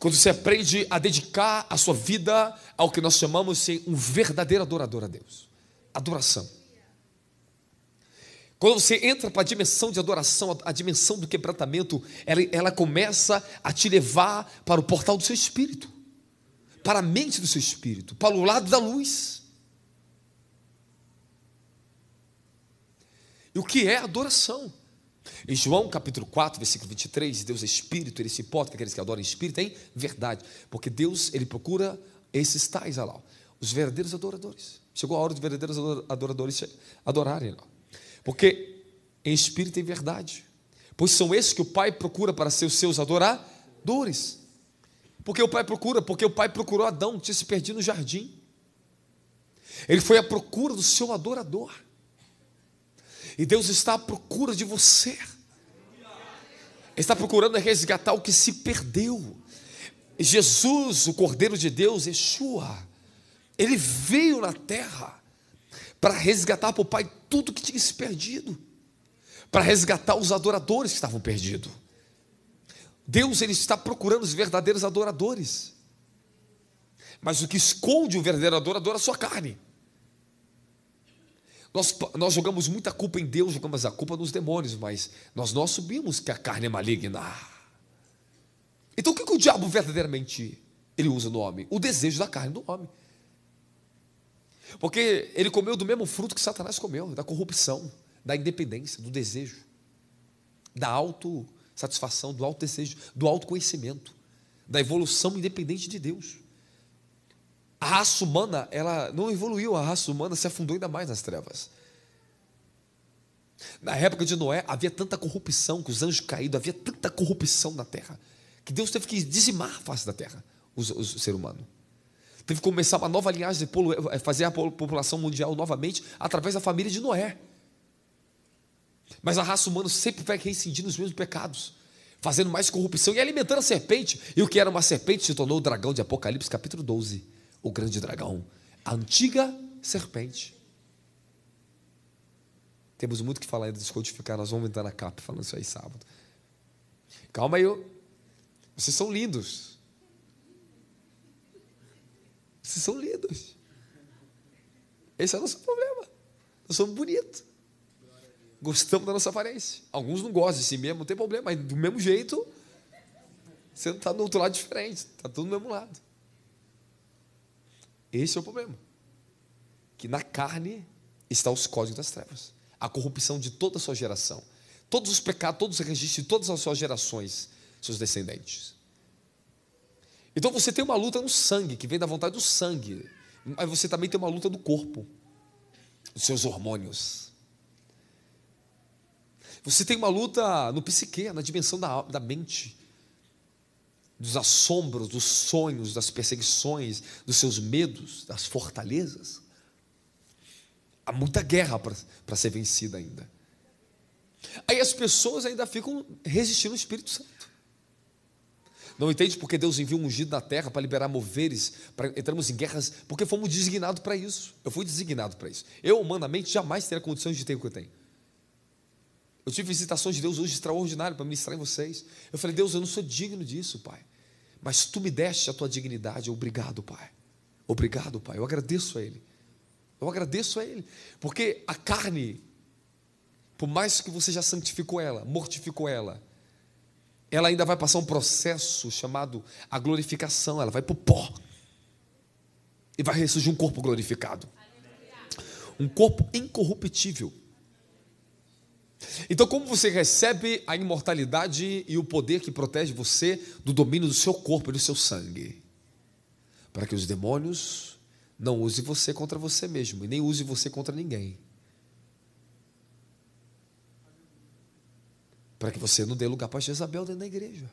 Quando você aprende a dedicar a sua vida ao que nós chamamos de ser um verdadeiro adorador a Deus. Adoração. Quando você entra para a dimensão de adoração, a dimensão do quebrantamento, ela começa a te levar para o portal do seu espírito, para a mente do seu espírito, para o lado da luz. E o que é adoração? Em João capítulo 4, versículo 23, Deus é espírito, ele se importa com aqueles que adoram em espírito em verdade, porque Deus, ele procura esses tais, olha lá, os verdadeiros adoradores. Chegou a hora dos verdadeiros adoradores adorarem, porque em espírito e em verdade, pois são esses que o Pai procura para ser os seus adoradores. Porque o Pai procurou Adão, que tinha se perdido no jardim. Ele foi à procura do seu adorador. E Deus está à procura de você. Ele está procurando resgatar o que se perdeu. Jesus, o Cordeiro de Deus, Yeshua, ele veio na terra para resgatar para o Pai tudo que tinha se perdido, para resgatar os adoradores que estavam perdidos. Deus, ele está procurando os verdadeiros adoradores, mas o que esconde o verdadeiro adorador é a sua carne. Nós jogamos muita culpa em Deus, jogamos a culpa nos demônios, mas nós não assumimos que a carne é maligna. Então o que o diabo verdadeiramente ele usa no homem? O desejo da carne do homem. Porque ele comeu do mesmo fruto que Satanás comeu, da corrupção, da independência, do desejo, da autossatisfação, do autodesejo, do autoconhecimento, da evolução independente de Deus. A raça humana, ela não evoluiu, a raça humana se afundou ainda mais nas trevas. Na época de Noé, havia tanta corrupção, que os anjos caídos, havia tanta corrupção na terra, que Deus teve que dizimar a face da terra, o ser humano. Teve que começar uma nova linhagem, fazer a população mundial novamente, através da família de Noé. Mas a raça humana sempre vai reincidindo os mesmos pecados, fazendo mais corrupção e alimentando a serpente. E o que era uma serpente se tornou o dragão de Apocalipse, capítulo 12. O grande dragão, a antiga serpente. Temos muito que falar ainda, descodificar. Nós vamos entrar na capa falando isso aí sábado. Calma aí, vocês são lindos. Vocês são lindos. Esse é o nosso problema. Nós somos bonitos. Gostamos da nossa aparência. Alguns não gostam de si mesmo, não tem problema, mas do mesmo jeito, você não está do outro lado diferente, está tudo do mesmo lado. Esse é o problema. Que na carne está os códigos das trevas. A corrupção de toda a sua geração. Todos os pecados, todos os registros de todas as suas gerações, seus descendentes. Então você tem uma luta no sangue, que vem da vontade do sangue. Mas você também tem uma luta do corpo, dos seus hormônios. Você tem uma luta no psique, na dimensão da mente, dos assombros, dos sonhos, das perseguições, dos seus medos, das fortalezas. Há muita guerra para ser vencida ainda. Aí as pessoas ainda ficam resistindo ao Espírito Santo. Não entende porque Deus enviou um ungido na terra para liberar moveres, para entrarmos em guerras, porque fomos designados para isso. Eu fui designado para isso. Eu, humanamente, jamais teria condições de ter o que eu tenho. Eu tive visitações de Deus hoje extraordinárias para ministrar em vocês. Eu falei, Deus, eu não sou digno disso, Pai. Mas Tu me deste a Tua dignidade. Obrigado, Pai. Obrigado, Pai. Eu agradeço a Ele. Eu agradeço a Ele. Porque a carne, por mais que você já santificou ela, mortificou ela, ela ainda vai passar um processo chamado a glorificação. Ela vai para o pó. E vai ressurgir um corpo glorificado. Um corpo incorruptível. Então, como você recebe a imortalidade e o poder que protege você do domínio do seu corpo e do seu sangue? Para que os demônios não usem você contra você mesmo e nem usem você contra ninguém. Para que você não dê lugar para Jezabel dentro da igreja.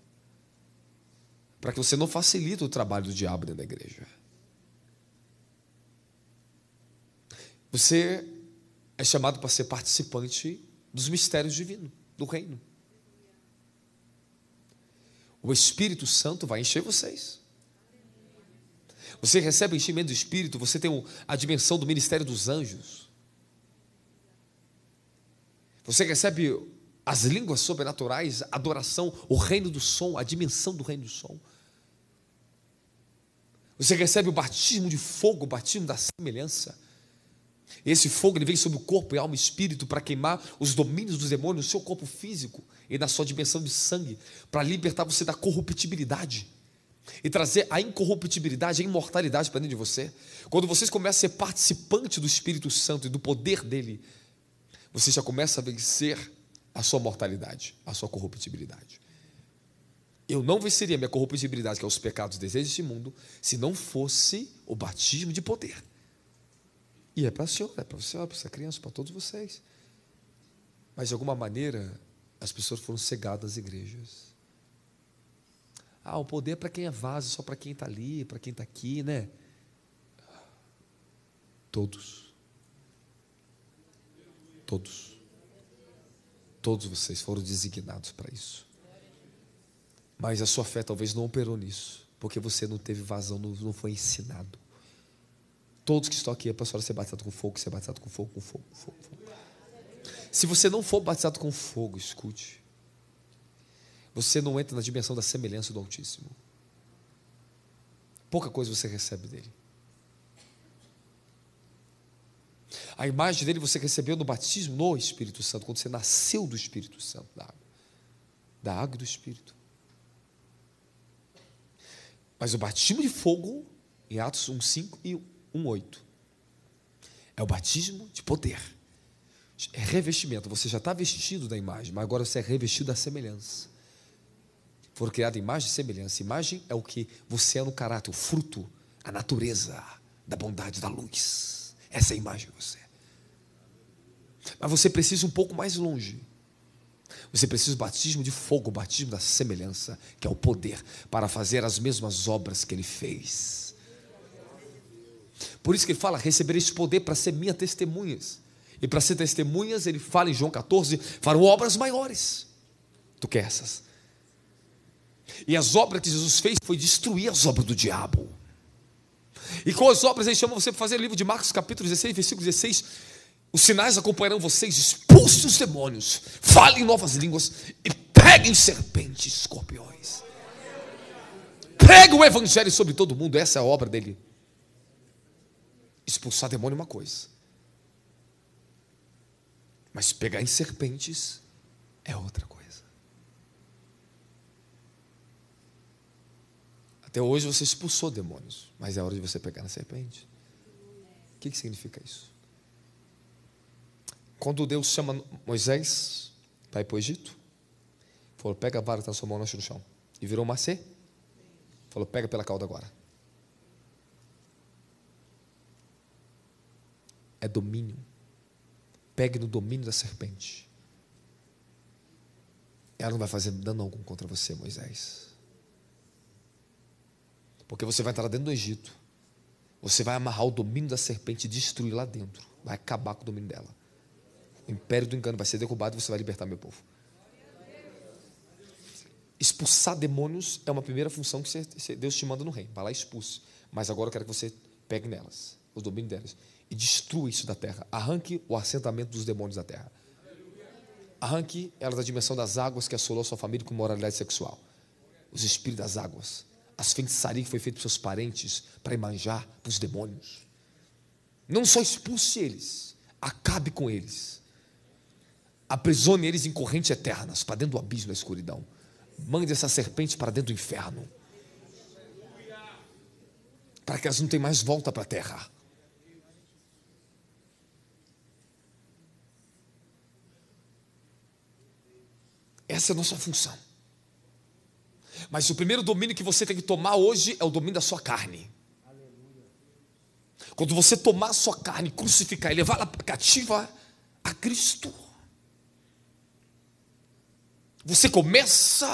Para que você não facilite o trabalho do diabo dentro da igreja. Você é chamado para ser participante dos mistérios divinos, do reino. O Espírito Santo vai encher vocês. Você recebe o enchimento do Espírito, você tem a dimensão do ministério dos anjos. Você recebe as línguas sobrenaturais, a adoração, o reino do som, a dimensão do reino do som. Você recebe o batismo de fogo, o batismo da semelhança. Esse fogo ele vem sobre o corpo e alma e espírito para queimar os domínios dos demônios no seu corpo físico e na sua dimensão de sangue, para libertar você da corruptibilidade e trazer a incorruptibilidade, a imortalidade para dentro de você. Quando vocês começam a ser participante do Espírito Santo e do poder dele, você já começa a vencer a sua mortalidade, a sua corruptibilidade. Eu não venceria a minha corruptibilidade, que é os pecados e desejos deste mundo, se não fosse o batismo de poder. E é para o senhor, é para você, é para essa criança, para todos vocês. Mas de alguma maneira, as pessoas foram cegadas às igrejas. O poder é para quem é vaso, só para quem está ali, para quem está aqui, né? Todos. Todos. Todos vocês foram designados para isso. Mas a sua fé talvez não operou nisso, porque você não teve vazão, não foi ensinado. Todos que estão aqui é para a senhora ser batizado com fogo, ser batizado com fogo, com fogo, com fogo, com fogo. Se você não for batizado com fogo, escute, você não entra na dimensão da semelhança do Altíssimo. Pouca coisa você recebe dele. A imagem dele você recebeu no batismo no Espírito Santo, quando você nasceu do Espírito Santo, da água e do Espírito. Mas o batismo de fogo, em Atos 1:5 e 1:8, é o batismo de poder. É revestimento. Você já está vestido da imagem, mas agora você é revestido da semelhança. Foram criados imagem e semelhança. Imagem é o que você é no caráter, o fruto, a natureza da bondade, da luz. Essa é a imagem de você. Mas você precisa um pouco mais longe. Você precisa do batismo de fogo, o batismo da semelhança, que é o poder para fazer as mesmas obras que ele fez. Por isso que ele fala: recebereis poder para ser minhas testemunhas. E para ser testemunhas, ele fala em João 14, farão obras maiores do que essas. E as obras que Jesus fez foi destruir as obras do diabo. E com as obras ele chama você para fazer o livro de Marcos capítulo 16, versículo 16. Os sinais acompanharão vocês, expulsem os demônios, falem novas línguas e peguem serpentes, escorpiões. Pregue o evangelho sobre todo mundo. Essa é a obra dele. Expulsar demônio é uma coisa, mas pegar em serpentes é outra coisa. Até hoje você expulsou demônios, mas é hora de você pegar na serpente. O que significa isso? Quando Deus chama Moisés para ir para o Egito, falou: pega a vara, transformou no chão, e virou uma C. Falou: pega pela cauda agora. É domínio. Pegue no domínio da serpente. Ela não vai fazer dano algum contra você, Moisés. Porque você vai entrar dentro do Egito. Você vai amarrar o domínio da serpente e destruir lá dentro. Vai acabar com o domínio dela. O império do engano vai ser derrubado e você vai libertar meu povo. Expulsar demônios é uma primeira função que Deus te manda no reino. Vai lá e expulse. Mas agora eu quero que você pegue nelas, o domínio delas, e destrua isso da terra. Arranque o assentamento dos demônios da terra. Arranque ela da dimensão das águas que assolou sua família com moralidade sexual. Os espíritos das águas. As feitiçarias que foi feito para seus parentes, para imanjar para os demônios. Não só expulse eles, acabe com eles. Aprisione eles em correntes eternas, para dentro do abismo da escuridão. Mande essa serpente para dentro do inferno, para que elas não tenham mais volta para a terra. Essa é a nossa função. Mas o primeiro domínio que você tem que tomar hoje é o domínio da sua carne. Quando você tomar a sua carne, crucificar e levá-la cativa a Cristo, você começa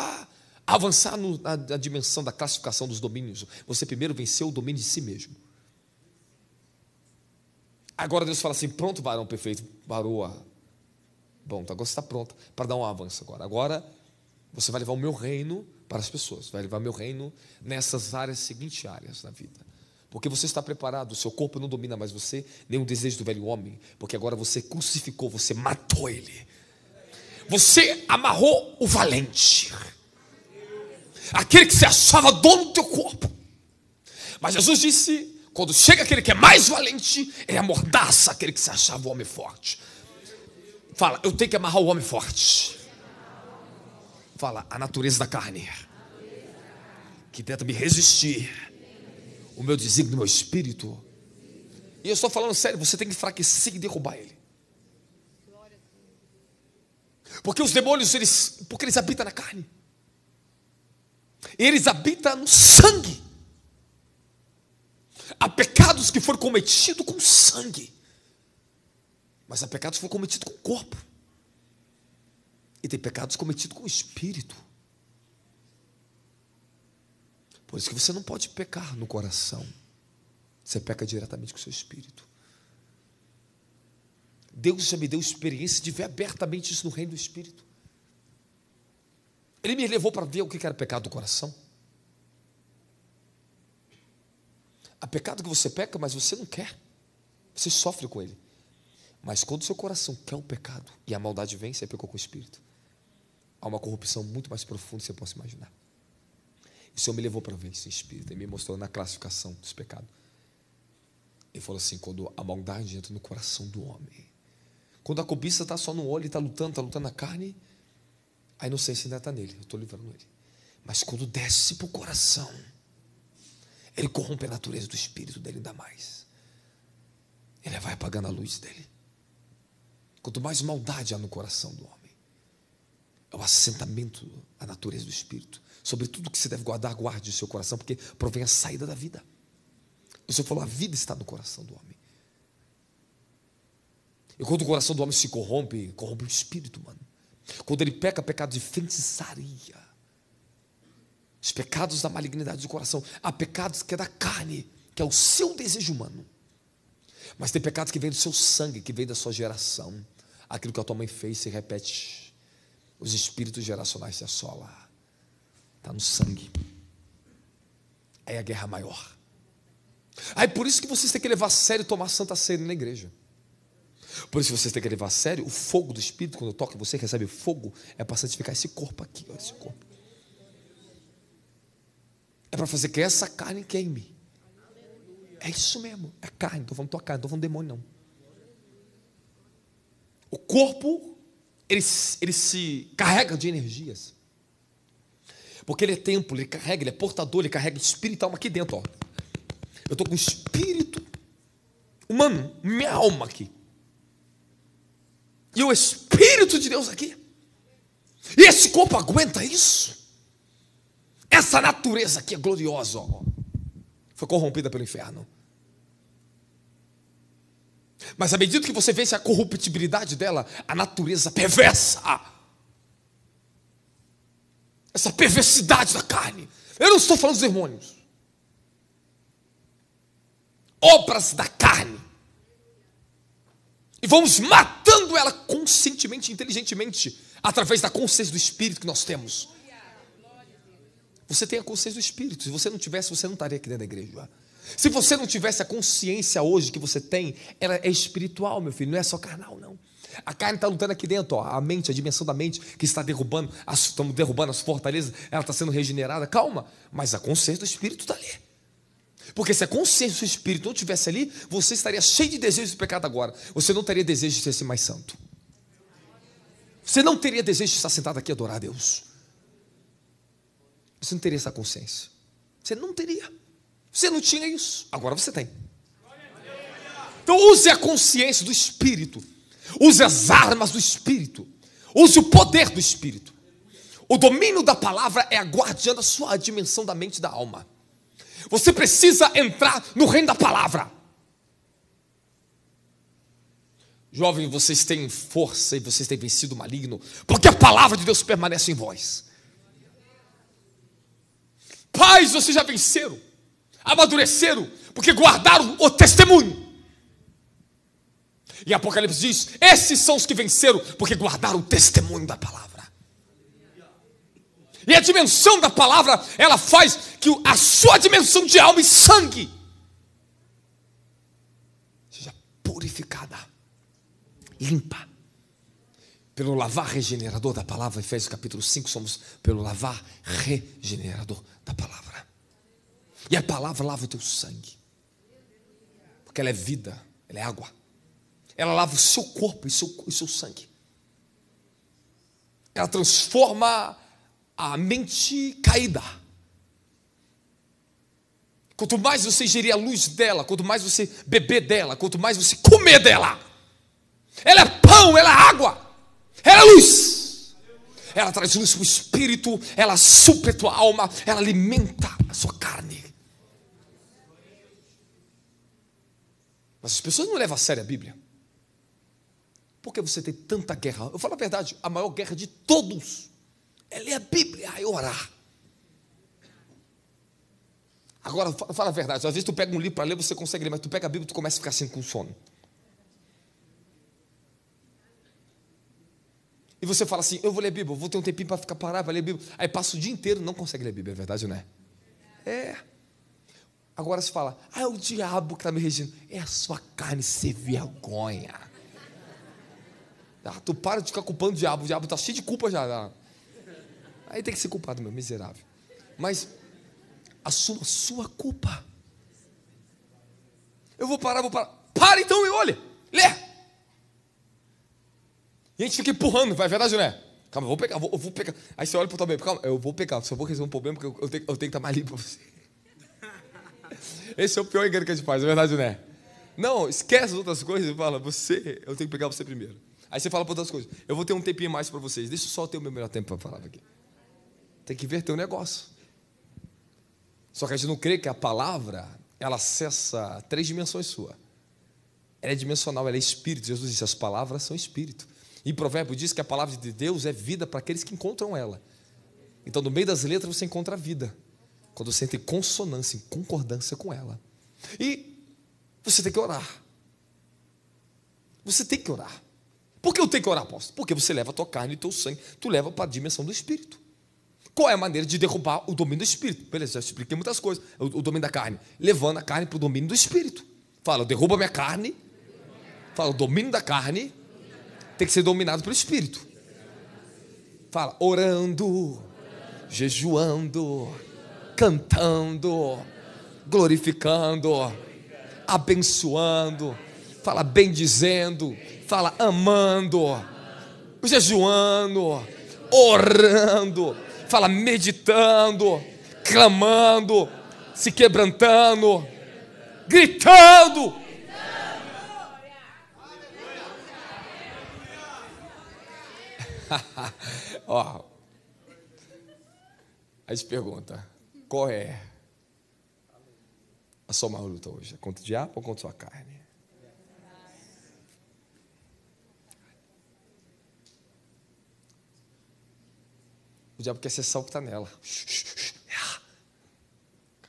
a avançar na dimensão da classificação dos domínios. Você primeiro venceu o domínio de si mesmo. Agora Deus fala assim: pronto, varão perfeito, varoa. Bom, agora você está pronto para dar um avanço agora. Agora você vai levar o meu reino para as pessoas. Vai levar o meu reino nessas seguintes áreas da vida. Porque você está preparado, o seu corpo não domina mais você, nem o desejo do velho homem. Porque agora você crucificou, você matou ele. Você amarrou o valente, aquele que se achava dono do teu corpo. Mas Jesus disse: quando chega aquele que é mais valente, ele amordaça aquele que se achava o homem forte. Fala: eu tenho que amarrar o homem forte. Fala: a natureza da carne, que tenta me resistir, o meu desígnio do meu espírito. E eu estou falando sério, você tem que enfraquecer e derrubar ele. Porque os demônios, porque eles habitam na carne. Eles habitam no sangue. Há pecados que foram cometidos com sangue, mas há pecados que foram cometidos com o corpo. E tem pecados cometidos com o espírito. Por isso que você não pode pecar no coração. Você peca diretamente com o seu espírito. Deus já me deu experiência de ver abertamente isso no reino do espírito. Ele me levou para ver o que era pecado do coração. Há pecado que você peca, mas você não quer. Você sofre com ele. Mas quando o seu coração quer o pecado e a maldade vem, você pecou com o espírito. Há uma corrupção muito mais profunda que você possa imaginar. E o Senhor me levou para ver esse espírito. Ele me mostrou na classificação dos pecados. Ele falou assim: quando a maldade entra no coração do homem, quando a cobiça está só no olho e está lutando na carne, a inocência ainda está nele. Eu estou livrando ele. Mas quando desce para o coração, ele corrompe a natureza do espírito dele ainda mais. Ele vai apagando a luz dele. Quanto mais maldade há no coração do homem, é o assentamento da natureza do espírito. Sobre tudo que você deve guardar, guarde o seu coração, porque provém a saída da vida. O Senhor falou, a vida está no coração do homem. E quando o coração do homem se corrompe, corrompe o espírito, mano. Quando ele peca, pecado de feitiçaria, os pecados da malignidade do coração. Há pecados que é da carne, que é o seu desejo humano. Mas tem pecados que vêm do seu sangue, que vêm da sua geração. Aquilo que a tua mãe fez se repete. Os espíritos geracionais se assolam. Está no sangue. Aí é a guerra maior. Aí por isso que vocês têm que levar a sério tomar santa ceia na igreja. Por isso vocês têm que levar a sério o fogo do Espírito. Quando toca, você recebe fogo. É para santificar esse corpo aqui, ó, esse corpo. É para fazer que essa carne queime. É isso mesmo, é carne. Não estou falando tua carne, não estou falando demônio não. O corpo, ele se carrega de energias. Porque ele é templo, ele carrega, ele é portador, ele carrega espírito e alma aqui dentro, ó. Eu estou com espírito humano, minha alma aqui. E o Espírito de Deus aqui. E esse corpo aguenta isso? Essa natureza aqui é gloriosa, ó, foi corrompida pelo inferno. Mas à medida que você vence a corruptibilidade dela, a natureza perversa, essa perversidade da carne. Eu não estou falando dos demônios. Obras da carne. E vamos matando ela conscientemente, inteligentemente, através da consciência do Espírito que nós temos. Você tem a consciência do Espírito. Se você não tivesse, você não estaria aqui dentro da igreja. Se você não tivesse a consciência hoje que você tem, ela é espiritual, meu filho, não é só carnal, não. A carne está lutando aqui dentro, ó, a mente, a dimensão da mente, que está derrubando, estamos derrubando as fortalezas, ela está sendo regenerada, calma, mas a consciência do Espírito está ali. Porque se a consciência do Espírito não estivesse ali, você estaria cheio de desejos de pecado agora. Você não teria desejo de ser assim mais santo. Você não teria desejo de estar sentado aqui e adorar a Deus. Você não teria essa consciência. Você não teria. Você não tinha isso. Agora você tem. Então use a consciência do Espírito. Use as armas do Espírito. Use o poder do Espírito. O domínio da palavra é a guardiã da sua dimensão da mente e da alma. Você precisa entrar no reino da palavra. Jovem, vocês têm força e vocês têm vencido o maligno, porque a palavra de Deus permanece em vós. Pais, vocês já venceram, amadureceram, porque guardaram o testemunho. E Apocalipse diz, esses são os que venceram, porque guardaram o testemunho da palavra. E a dimensão da palavra, ela faz que a sua dimensão de alma e sangue seja purificada, limpa, pelo lavar regenerador da palavra. Efésios capítulo 5, somos pelo lavar regenerador da palavra. E a palavra lava o teu sangue, porque ela é vida, ela é água. Ela lava o seu corpo e o seu sangue. Ela transforma a mente caída. Quanto mais você ingerir a luz dela, quanto mais você beber dela, quanto mais você comer dela, ela é pão, ela é água, ela é luz. Ela traz luz para o espírito, ela supre a tua alma, ela alimenta a sua carne. Mas as pessoas não levam a sério a Bíblia. Por que você tem tanta guerra? Eu falo a verdade, a maior guerra de todos é ler a Bíblia e orar. Agora, fala a verdade, às vezes tu pega um livro para ler, você consegue ler, mas tu pega a Bíblia e tu começa a ficar assim com sono. E você fala assim, eu vou ler a Bíblia, eu vou ter um tempinho para ficar parado, para ler a Bíblia. Aí passa o dia inteiro e não consegue ler a Bíblia, é verdade, não é? É. Agora você fala, é o diabo que está me regindo. É a sua carne sem vergonha. Tu para de ficar culpando o diabo está cheio de culpa já. Aí tem que ser culpado, meu miserável. Mas assuma a sua culpa. Eu vou parar. Para então e olha, lê. E a gente fica empurrando, vai, é verdade, não é? Calma, eu vou pegar. Aí você olha para o teu bem, calma, eu vou pegar, só vou resolver um problema porque eu tenho que estar mais limpo para você. Esse é o pior engano que a gente faz, é verdade, não é? Não, esquece as outras coisas e fala, eu tenho que pegar você primeiro. Aí você fala para outras coisas, eu vou ter um tempinho mais para vocês, deixa eu só ter o meu melhor tempo para falar aqui. Tem que inverter o negócio. Só que a gente não crê que a palavra, ela acessa 3 dimensões suas. Ela é dimensional, ela é espírito. Jesus disse, as palavras são espírito. E Provérbio diz que a palavra de Deus é vida para aqueles que encontram ela. Então, no meio das letras você encontra a vida. Quando você entra em consonância, em concordância com ela. E você tem que orar. Você tem que orar. Por que eu tenho que orar, apóstolo? Porque você leva a tua carne e o teu sangue, tu leva para a dimensão do espírito. Qual é a maneira de derrubar o domínio do espírito? Beleza, já expliquei muitas coisas. O domínio da carne, levando a carne para o domínio do espírito. Fala, derruba a minha carne. Fala, o domínio da carne tem que ser dominado pelo espírito. Fala, orando, jejuando, cantando, glorificando, abençoando. Fala, bendizendo. Fala, amando, jejuando, orando. Fala, meditando, clamando, se quebrantando, gritando. Ó, a gente pergunta, qual é a sua maior luta hoje? É contra o diabo ou contra a sua carne? O diabo quer ser sal que está nela.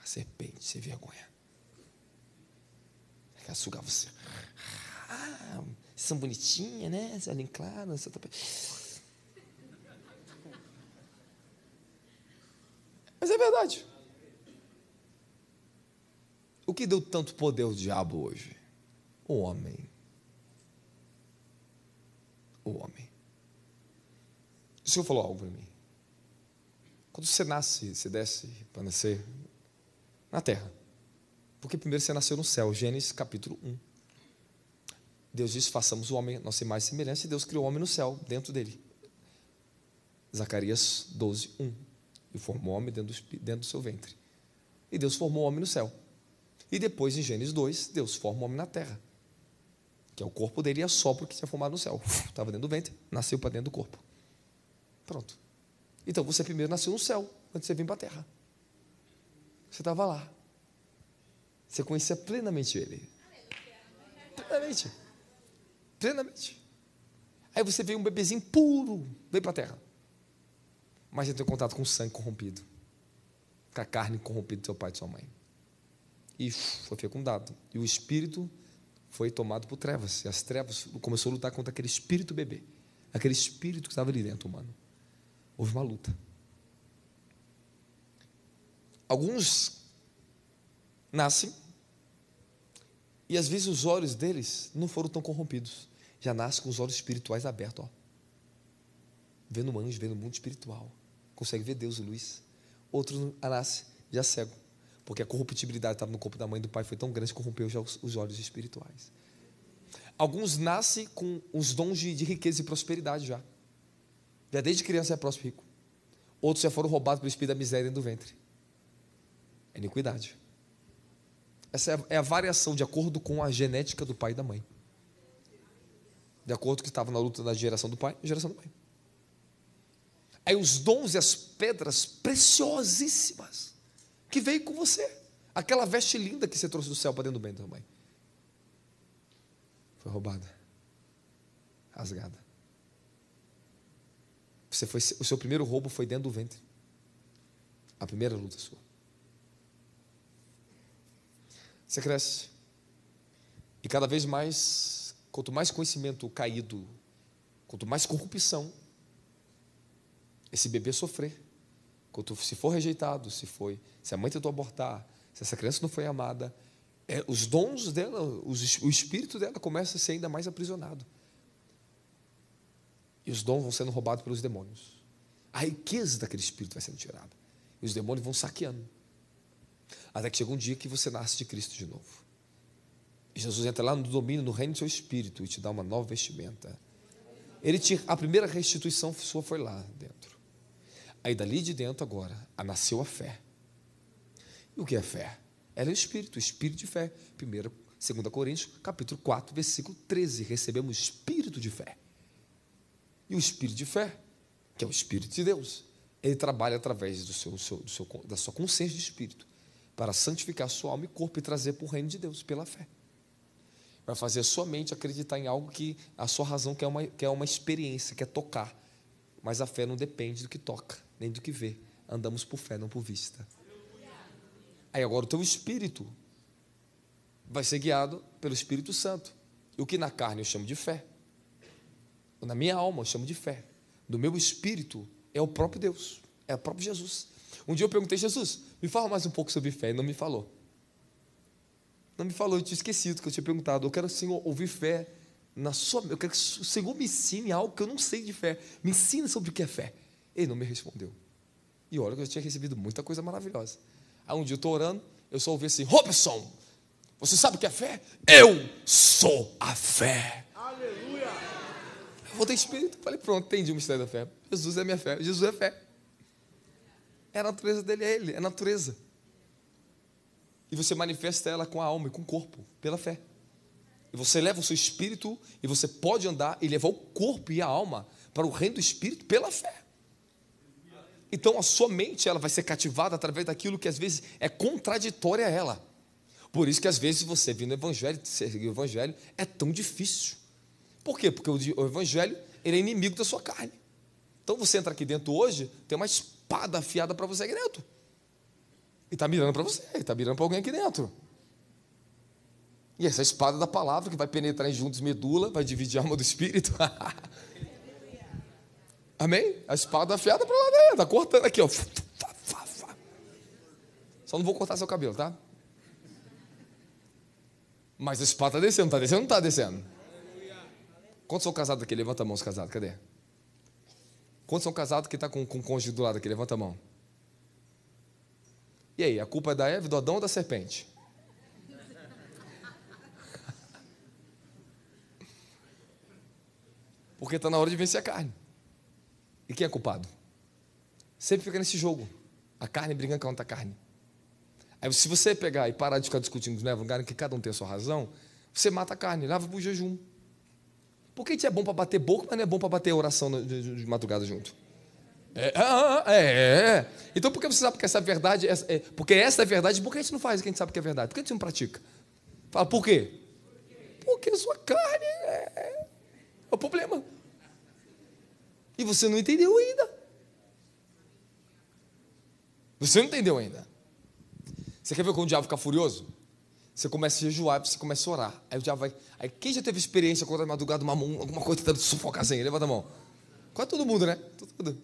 A serpente, sem vergonha. Quer sugar você. Vocês são bonitinhas, né? Vocês olham claro. Você tá... Mas é verdade. O que deu tanto poder ao diabo hoje? O homem. O homem. O Senhor falou algo para mim. Quando você nasce, você desce para nascer na terra. Porque primeiro você nasceu no céu. Gênesis capítulo 1. Deus disse, façamos o homem, nossa imagem e semelhança, e Deus criou o homem no céu, dentro dele. Zacarias 12, 1. E formou o homem dentro do seu ventre. E Deus formou o homem no céu. E depois, em Gênesis 2, Deus forma o homem na terra. Que é o corpo dele e a sopro que tinha formado no céu. Estava dentro do ventre, nasceu para dentro do corpo. Pronto. Então você primeiro nasceu no céu, antes de você vir para a terra. Você estava lá. Você conhecia plenamente ele. Plenamente. Plenamente. Aí você veio um bebezinho puro, veio para a terra. Mas você tem contato com o sangue corrompido. Com a carne corrompida do seu pai e de sua mãe. E foi fecundado. E o espírito foi tomado por trevas. E as trevas começou a lutar contra aquele espírito bebê. Aquele espírito que estava ali dentro, humano. Houve uma luta. Alguns nascem e às vezes os olhos deles não foram tão corrompidos. Já nascem com os olhos espirituais abertos, ó. Vendo um anjo, vendo o mundo espiritual. Consegue ver Deus e luz. Outro nasce já cego. Porque a corruptibilidade estava no corpo da mãe e do pai foi tão grande que corrompeu já os olhos espirituais. Alguns nascem com os dons de riqueza e prosperidade já. Já desde criança é próspero e rico. Outros já foram roubados pelo espírito da miséria dentro do ventre. É iniquidade. Essa é a variação de acordo com a genética do pai e da mãe. De acordo com o que estava na luta da geração do pai e geração da mãe. Aí os dons e as pedras preciosíssimas que veio com você. Aquela veste linda que você trouxe do céu para dentro do ventre da mãe. Foi roubada. Rasgada. O seu primeiro roubo foi dentro do ventre. A primeira luta sua. Você cresce. E cada vez mais, quanto mais conhecimento caído, quanto mais corrupção, esse bebê sofrer. Se for rejeitado, se a mãe tentou abortar, se essa criança não foi amada, os dons dela, o espírito dela começa a ser ainda mais aprisionado. E os dons vão sendo roubados pelos demônios. A riqueza daquele espírito vai sendo tirada. E os demônios vão saqueando. Até que chega um dia que você nasce de Cristo de novo. E Jesus entra lá no domínio, no reino do seu espírito e te dá uma nova vestimenta. A primeira restituição sua foi lá dentro. Aí dali de dentro agora nasceu a fé. E o que é fé? ela é o espírito de fé. 2 Coríntios, capítulo 4, versículo 13. Recebemos o espírito de fé. E o espírito de fé, que é o espírito de Deus, ele trabalha através da sua consciência de espírito, para santificar sua alma e corpo e trazer para o reino de Deus, pela fé. Vai fazer a sua mente acreditar em algo que a sua razão quer uma experiência, quer tocar. Mas a fé não depende do que toca, nem do que vê. Andamos por fé, não por vista. Aí agora o teu espírito vai ser guiado pelo Espírito Santo. E o que na carne eu chamo de fé, na minha alma eu chamo de fé. No meu espírito é o próprio Deus, é o próprio Jesus. Um dia eu perguntei: Jesus, me fala mais um pouco sobre fé. Ele não me falou. Não me falou, eu tinha esquecido que eu tinha perguntado. Eu quero, Senhor, ouvir fé na sua. Eu quero que o Senhor me ensine algo que eu não sei de fé. Me ensina sobre o que é fé. Ele não me respondeu. E olha que eu já tinha recebido muita coisa maravilhosa. Aí um dia eu estou orando, eu só ouvi assim: Robson, você sabe o que é fé? Eu sou a fé. Aleluia! Eu voltei espírito, falei: pronto, entendi o mistério da fé. Jesus é minha fé, Jesus é fé. É a natureza dele, é ele, é a natureza. E você manifesta ela com a alma e com o corpo, pela fé. E você leva o seu espírito, e você pode andar e levar o corpo e a alma para o reino do espírito pela fé. Então a sua mente ela vai ser cativada através daquilo que às vezes é contraditório a ela. Por isso que às vezes você vir no evangelho, seguir o evangelho, é tão difícil. Por quê? Porque o evangelho ele é inimigo da sua carne. Então você entra aqui dentro hoje, tem uma espada afiada para você aqui dentro. E está mirando para você, está mirando para alguém aqui dentro. E essa espada da palavra que vai penetrar em juntos medula, vai dividir a alma do espírito. Amém? A espada afiada para lá dentro, está cortando aqui, ó. Só não vou cortar seu cabelo, tá? Mas a espada está descendo, está descendo ou não está descendo? Quantos são casados aqui? Levanta a mão, os casados, cadê? Quantos são casados que está com o cônjuge do lado aqui? Levanta a mão. E aí, a culpa é da Eva, do Adão ou da serpente? Porque está na hora de vencer a carne. E quem é culpado? Sempre fica nesse jogo. A carne brigando contra a carne. Aí se você pegar e parar de ficar discutindo, né, lugar em que cada um tem a sua razão, você mata a carne, leva para o jejum. Por que é bom para bater boca, mas não é bom para bater oração de madrugada junto? Então por que você sabe que essa verdade porque essa é verdade, por que a gente não faz o que a gente sabe que é verdade? Por que a gente não pratica? Fala, por quê? Porque a sua carne é o problema. E você não entendeu ainda. Você não entendeu ainda. Você quer ver como o diabo fica furioso? Você começa a jejuar, você começa a orar. Aí o diabo vai. Aí quem já teve experiência contra a madrugada, alguma coisa tentando sufocar assim? Levanta a mão. Quase todo mundo, né? Todo.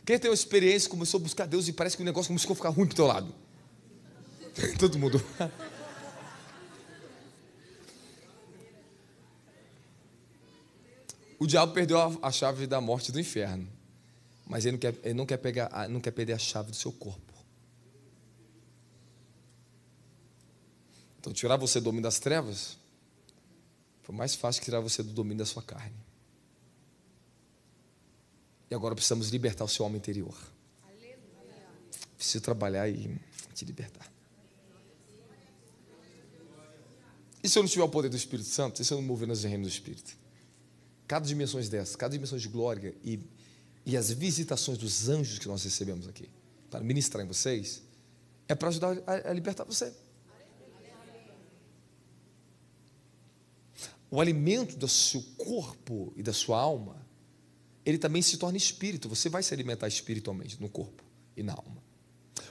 Quem tem uma experiência, começou a buscar Deus e parece que o negócio começou a ficar ruim pro teu lado. Todo mundo. O diabo perdeu a chave da morte do inferno. Mas ele não quer perder a chave do seu corpo. Então, tirar você do domínio das trevas foi mais fácil que tirar você do domínio da sua carne. E agora precisamos libertar o seu homem interior. Preciso trabalhar e te libertar. E se eu não tiver o poder do Espírito Santo? E se eu não mover nas reinos do Espírito? Cada dimensão dessas, cada dimensão de glória e as visitações dos anjos que nós recebemos aqui, para ministrar em vocês, é para ajudar a libertar você. O alimento do seu corpo e da sua alma, ele também se torna espírito. Você vai se alimentar espiritualmente no corpo e na alma.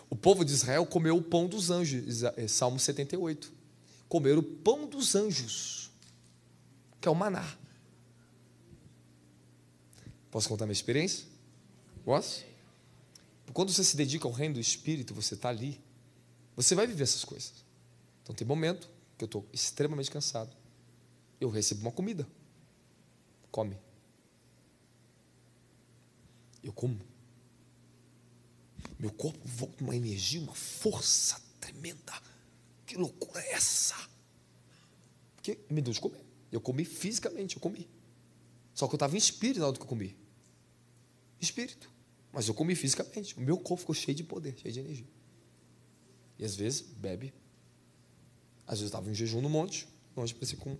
O povo de Israel comeu o pão dos anjos, Salmo 78. Comeram o pão dos anjos, que é o maná. Posso contar minha experiência? Posso? Quando você se dedica ao reino do Espírito, você está ali, você vai viver essas coisas. Então tem momento que eu estou extremamente cansado. Eu recebo uma comida. Come. Eu como. Meu corpo volta uma energia, uma força tremenda. Que loucura é essa? Porque me deu de comer. Eu comi fisicamente, eu comi. Só que eu estava em espírito na hora que eu comi. Espírito. Mas eu comi fisicamente. O meu corpo ficou cheio de poder, cheio de energia. E às vezes bebe Às vezes eu estava em jejum no monte, o anjo aparecia com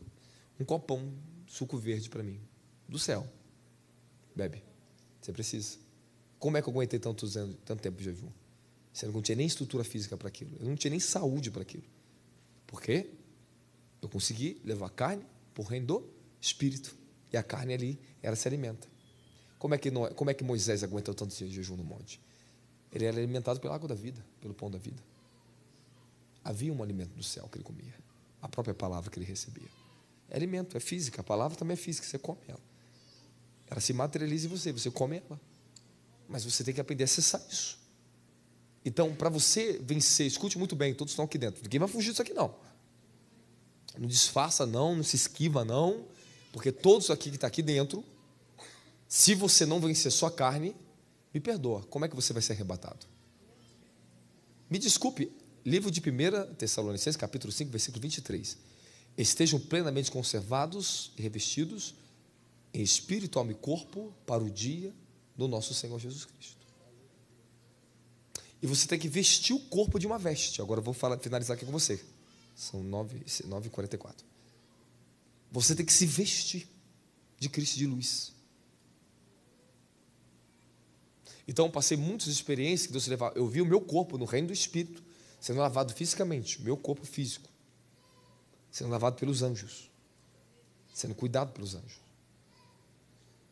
um copão, suco verde para mim, do céu. Bebe, você precisa. Como é que eu aguentei tanto tempo de jejum? Você não tinha nem estrutura física para aquilo, eu não tinha nem saúde para aquilo. Por quê? Eu consegui levar a carne para o reino do Espírito, e a carne ali, ela se alimenta. Como é que Moisés aguentou tanto jejum no monte? Ele era alimentado pela água da vida, pelo pão da vida. Havia um alimento do céu que ele comia, a própria palavra que ele recebia. É alimento, é física, a palavra também é física, você come ela. Ela se materializa em você come ela. Mas você tem que aprender a acessar isso. Então, para você vencer, escute muito bem, todos estão aqui dentro, ninguém vai fugir disso aqui não. Não disfarça não, não se esquiva não, porque todos aqui que estão aqui dentro, se você não vencer sua carne, me perdoa, como é que você vai ser arrebatado? Me desculpe, livro de 1 Tessalonicenses, capítulo 5, versículo 23. Estejam plenamente conservados e revestidos em espírito, alma e corpo para o dia do nosso Senhor Jesus Cristo. E você tem que vestir o corpo de uma veste. Agora eu vou finalizar aqui com você. São 9h44. Você tem que se vestir de Cristo de luz. Então eu passei muitas experiências que Deus levava. Eu vi o meu corpo no reino do Espírito sendo lavado fisicamente, meu corpo físico, sendo lavado pelos anjos, sendo cuidado pelos anjos.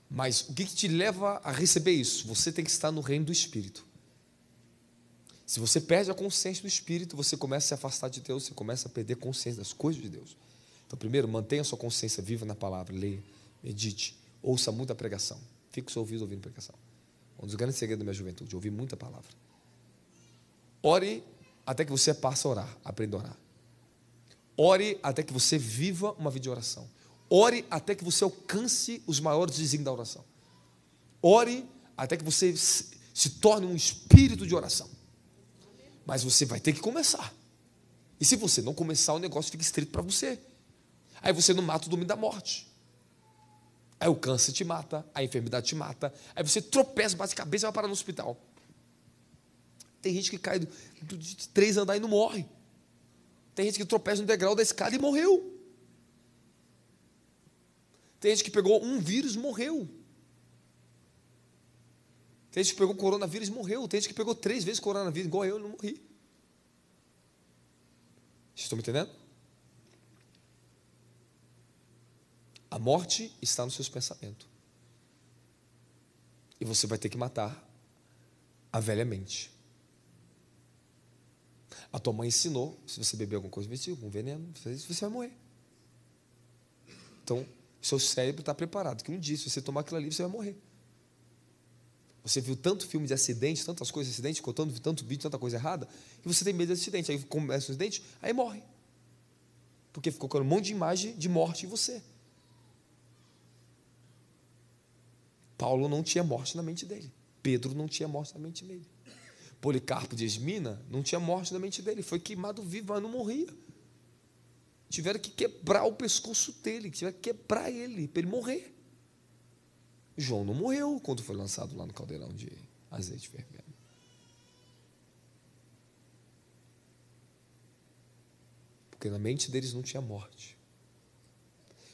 Mas o que te leva a receber isso? Você tem que estar no reino do Espírito. Se você perde a consciência do Espírito, você começa a se afastar de Deus, você começa a perder consciência das coisas de Deus. Então, primeiro, mantenha a sua consciência viva na palavra, leia, medite, ouça muita pregação, fique o seu ouvido ouvindo pregação. Um dos grandes segredos da minha juventude, ouvir muita palavra. Ore até que você passe a orar, aprenda a orar. Ore até que você viva uma vida de oração. Ore até que você alcance os maiores desígnios da oração. Ore até que você se torne um espírito de oração. Mas você vai ter que começar. E se você não começar, o negócio fica estreito para você. Aí você não mata o domínio da morte. Aí o câncer te mata, a enfermidade te mata. Aí você tropeça, bate a cabeça e vai parar no hospital. Tem gente que cai de 3 andares e não morre. Tem gente que tropeça no degrau da escada e morreu. Tem gente que pegou um vírus e morreu. Tem gente que pegou coronavírus e morreu. Tem gente que pegou 3 vezes coronavírus, igual eu, não morri. Vocês estão me entendendo? A morte está nos seus pensamentos. E você vai ter que matar a velha mente. A tua mãe ensinou, se você beber alguma coisa, algum veneno, você vai morrer. Então, seu cérebro está preparado, que um dia, se você tomar aquilo ali, você vai morrer. Você viu tanto filme de acidente, tantas coisas de acidente, ficou tanto vídeo, tanta coisa errada, que você tem medo de acidente. Aí começa o acidente, aí morre. Porque ficou com um monte de imagem de morte em você. Paulo não tinha morte na mente dele. Pedro não tinha morte na mente dele. Policarpo de Esmina não tinha morte na mente dele. Foi queimado vivo, mas não morria. Tiveram que quebrar o pescoço dele, tiveram que quebrar ele, para ele morrer. João não morreu quando foi lançado lá no caldeirão de azeite fervendo. Porque na mente deles não tinha morte.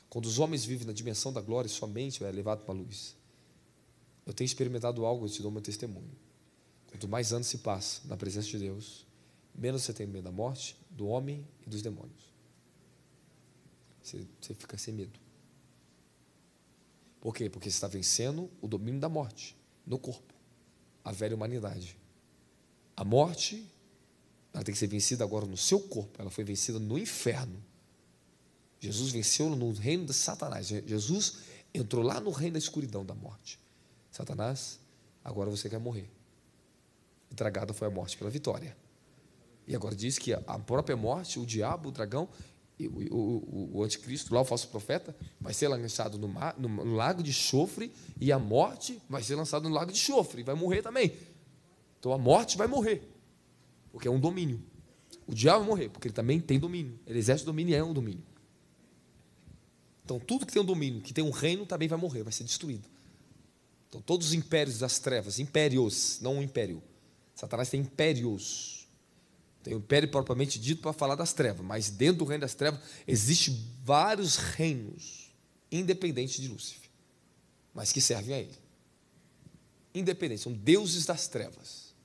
Quando os homens vivem na dimensão da glória, sua mente é levada para a luz. Eu tenho experimentado algo, eu te dou meu testemunho. Quanto mais anos se passa na presença de Deus, menos você tem medo da morte, do homem e dos demônios. Você fica sem medo. Por quê? Porque você está vencendo o domínio da morte no corpo, a velha humanidade. A morte, ela tem que ser vencida agora no seu corpo. Ela foi vencida no inferno. Jesus venceu no reino de Satanás. Jesus entrou lá no reino da escuridão da morte. Satanás, agora você quer morrer. E tragada foi a morte pela vitória. E agora diz que a própria morte, o diabo, o dragão, o anticristo, lá o falso profeta, vai ser lançado no lago de chofre, e a morte vai ser lançada no lago de chofre, e vai morrer também. Então a morte vai morrer, porque é um domínio. O diabo vai morrer, porque ele também tem domínio. Ele exerce domínio e é um domínio. Então tudo que tem um domínio, que tem um reino, também vai morrer, vai ser destruído. Então todos os impérios das trevas, impérios, não um império. Satanás tem impérios. Tem o império propriamente dito para falar das trevas, mas dentro do reino das trevas existem vários reinos independentes de Lúcifer, mas que servem a ele. Independentes, são deuses das trevas,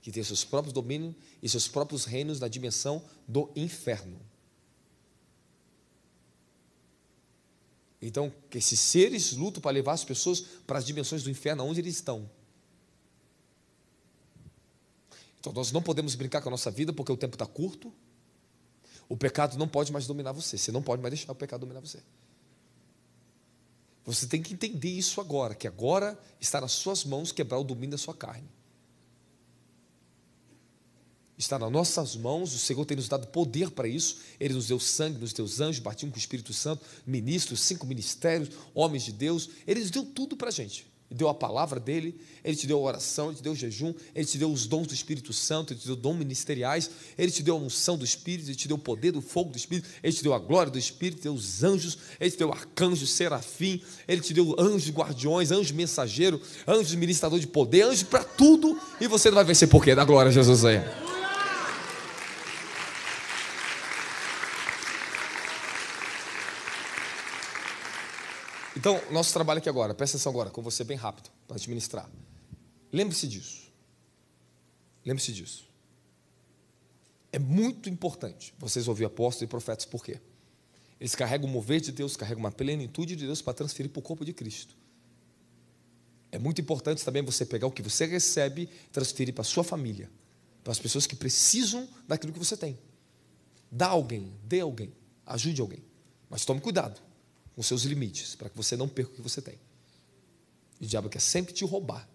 que têm seus próprios domínios e seus próprios reinos na dimensão do inferno. Então, que esses seres lutam para levar as pessoas para as dimensões do inferno, onde eles estão. Então, nós não podemos brincar com a nossa vida, porque o tempo está curto. O pecado não pode mais dominar você. Você não pode mais deixar o pecado dominar você. Você tem que entender isso agora, que agora está nas suas mãos quebrar o domínio da sua carne. Está nas nossas mãos, o Senhor tem nos dado poder para isso. Ele nos deu sangue, nos deu anjos, batismo com o Espírito Santo, ministros, 5 ministérios, homens de Deus. Ele nos deu tudo para a gente. Ele deu a palavra dele, ele te deu a oração, ele te deu o jejum, ele te deu os dons do Espírito Santo, ele te deu dons ministeriais, ele te deu a unção do Espírito, ele te deu o poder do fogo do Espírito, ele te deu a glória do Espírito, ele te deu os anjos, ele te deu arcanjo, serafim, ele te deu anjos guardiões, anjos mensageiro, anjos ministrador de poder, anjos para tudo, e você não vai vencer por quê? Da glória a Jesus aí. Então, nosso trabalho aqui agora, presta atenção agora, com você bem rápido, para administrar. Lembre-se disso. Lembre-se disso. É muito importante vocês ouvir apóstolos e profetas, por quê? Eles carregam o mover de Deus, carregam uma plenitude de Deus para transferir para o corpo de Cristo. É muito importante também você pegar o que você recebe e transferir para a sua família, para as pessoas que precisam daquilo que você tem. Dá a alguém, dê a alguém, ajude alguém, mas tome cuidado com seus limites, para que você não perca o que você tem. E o diabo quer sempre te roubar.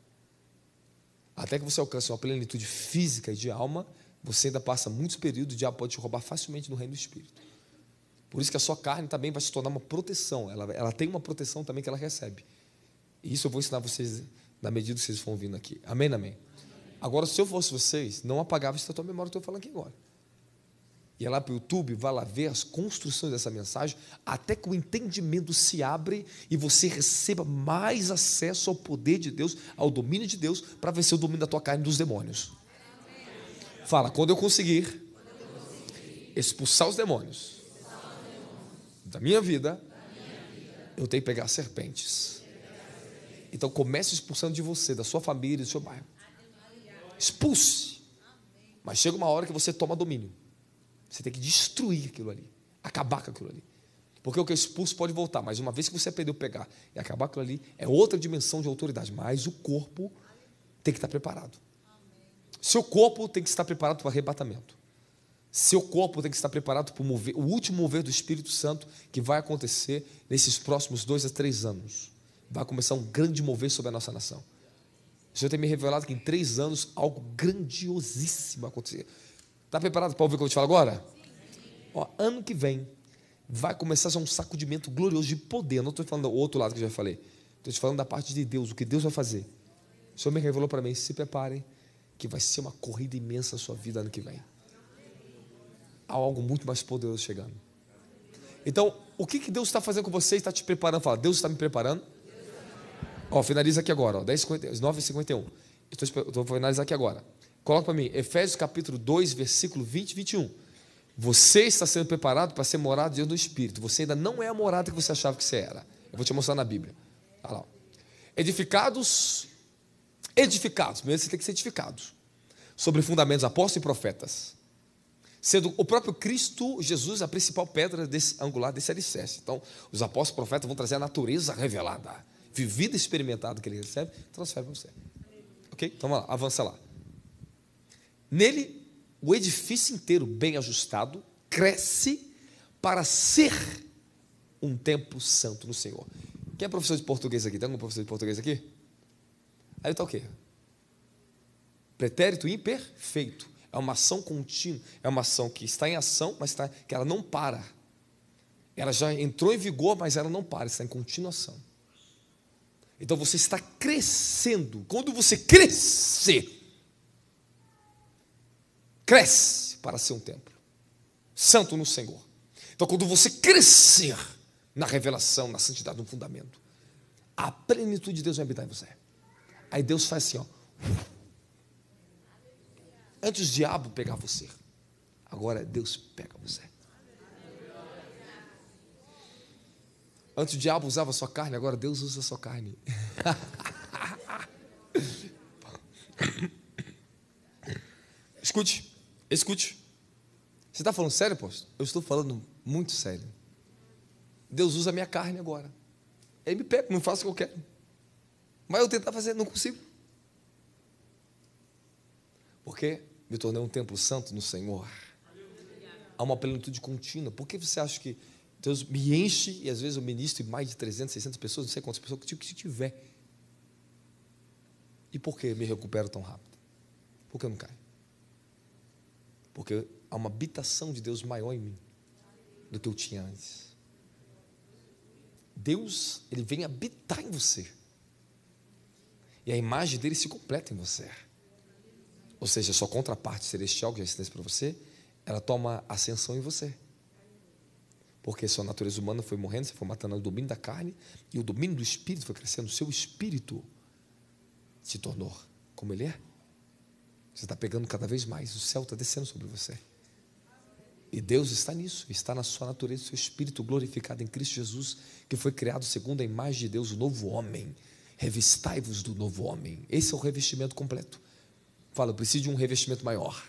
Até que você alcance uma plenitude física e de alma, você ainda passa muitos períodos, o diabo pode te roubar facilmente no reino do Espírito. Por isso que a sua carne também vai se tornar uma proteção, ela tem uma proteção também que ela recebe. E isso eu vou ensinar vocês na medida que vocês vão vindo aqui. Amém, amém? Agora, se eu fosse vocês, não apagava isso da tua memória, que eu estou falando aqui agora. Ia lá para o YouTube, vai lá ver as construções dessa mensagem, até que o entendimento se abre e você receba mais acesso ao poder de Deus, ao domínio de Deus, para vencer o domínio da tua carne e dos demônios. Fala, quando eu conseguir expulsar os demônios da minha vida, eu tenho que pegar serpentes. Então comece expulsando de você, da sua família, do seu bairro. Expulse. Mas chega uma hora que você toma domínio. Você tem que destruir aquilo ali, acabar com aquilo ali. Porque o que é expulso pode voltar, mas uma vez que você aprendeu a pegar e acabar com aquilo ali, é outra dimensão de autoridade. Mas o corpo tem que estar preparado. Seu corpo tem que estar preparado para o arrebatamento. Seu corpo tem que estar preparado para o último mover do Espírito Santo que vai acontecer nesses próximos 2 a 3 anos. Vai começar um grande mover sobre a nossa nação. O Senhor tem me revelado que em 3 anos algo grandiosíssimo vai acontecer. Está preparado para ouvir o que eu vou te falar agora? Ó, ano que vem vai começar a ser um sacudimento glorioso de poder. Não estou falando do outro lado que eu já falei. Estou te falando da parte de Deus, o que Deus vai fazer. O Senhor me revelou para mim, se preparem, que vai ser uma corrida imensa a sua vida ano que vem. Há algo muito mais poderoso chegando. Então, o que Deus está fazendo com você? Está te preparando? Fala, Deus está me preparando? Ó, finaliza aqui agora, ó, 9h51. Estou finalizar aqui agora. Coloca para mim, Efésios capítulo 2, versículo 20 e 21. Você está sendo preparado para ser morado diante do Espírito. Você ainda não é a morada que você achava que você era. Eu vou te mostrar na Bíblia. Olha lá. Edificados, primeiro você tem que ser edificados, sobre fundamentos apóstolos e profetas, sendo o próprio Cristo Jesus a principal pedra angular desse alicerce. Então, os apóstolos e profetas vão trazer a natureza revelada, vivida e experimentada que ele recebe, transfere para você. Ok? Então vamos lá, avança lá. Nele, o edifício inteiro, bem ajustado, cresce para ser um templo santo no Senhor. Quem é professor de português aqui? Tem algum professor de português aqui? Aí está o quê? Pretérito imperfeito. É uma ação contínua. É uma ação que está em ação, mas que ela não para. Ela já entrou em vigor, mas ela não para, está em continuação. Então você está crescendo. Quando você cresce para ser um templo santo no Senhor. Então quando você crescer na revelação, na santidade, no fundamento, a plenitude de Deus vai habitar em você. Aí Deus faz assim, ó, antes o diabo pegar você, Agora Deus pega você. Antes o diabo usava a sua carne, agora Deus usa a sua carne. Escute. Você está falando sério, apóstolo? Eu estou falando muito sério. Deus usa a minha carne agora. Ele me pega, não faço o que eu quero. Mas eu tentar fazer, não consigo. Porque me tornei um templo santo no Senhor. Há uma plenitude contínua. Por que você acha que Deus me enche e às vezes eu ministro em mais de 300, 600 pessoas, não sei quantas pessoas que tiver? E por que me recupero tão rápido? Por que eu não caio? Porque há uma habitação de Deus maior em mim do que eu tinha antes. Deus, Ele vem habitar em você. E a imagem dele se completa em você. Ou seja, a sua contraparte celestial, que já ensinei para você, ela toma ascensão em você. Porque sua natureza humana foi morrendo, você foi matando o domínio da carne, e o domínio do Espírito foi crescendo. O seu Espírito se tornou como ele é. Você está pegando cada vez mais, o céu está descendo sobre você. E Deus está nisso, está na sua natureza, o seu Espírito glorificado em Cristo Jesus, que foi criado segundo a imagem de Deus, o novo homem. Revistai-vos do novo homem. Esse é o revestimento completo. Fala, eu preciso de um revestimento maior.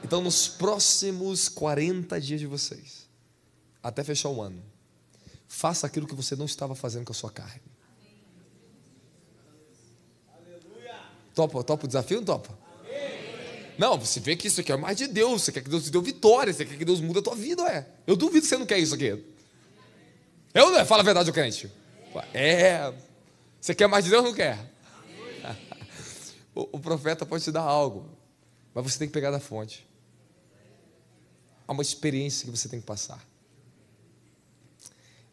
Então, nos próximos 40 dias de vocês, até fechar o ano, faça aquilo que você não estava fazendo com a sua carne. Topa o desafio ou não topa? Não, você vê que isso aqui é mais de Deus. Você quer que Deus te dê vitória, você quer que Deus mude a tua vida, ué. Eu duvido que você não quer isso aqui. Eu não é? Fala a verdade, ô crente. Você quer mais de Deus ou não quer? O profeta pode te dar algo, mas você tem que pegar da fonte. Há uma experiência que você tem que passar.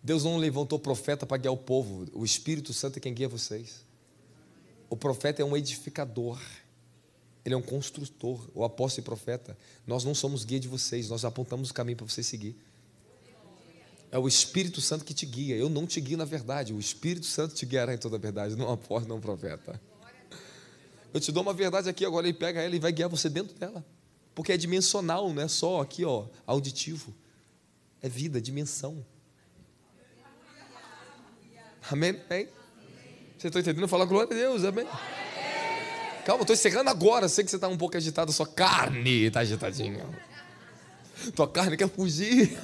Deus não levantou profeta para guiar o povo. O Espírito Santo é quem guia vocês. O profeta é um edificador. Ele é um construtor. O apóstolo e profeta, nós não somos guia de vocês, nós apontamos o caminho para você seguir. É o Espírito Santo que te guia. Eu não te guio na verdade. O Espírito Santo te guiará em toda a verdade. Não apóstolo, não profeta. Eu te dou uma verdade aqui, agora ele pega ela e vai guiar você dentro dela. Porque é dimensional, não é só aqui, ó, auditivo. É vida, dimensão. Amém? Amém? Você está entendendo? Fala glória a Deus, amém? Calma, eu estou encerrando agora. Sei que você está um pouco agitado, sua carne está agitadinha. Tua carne quer fugir.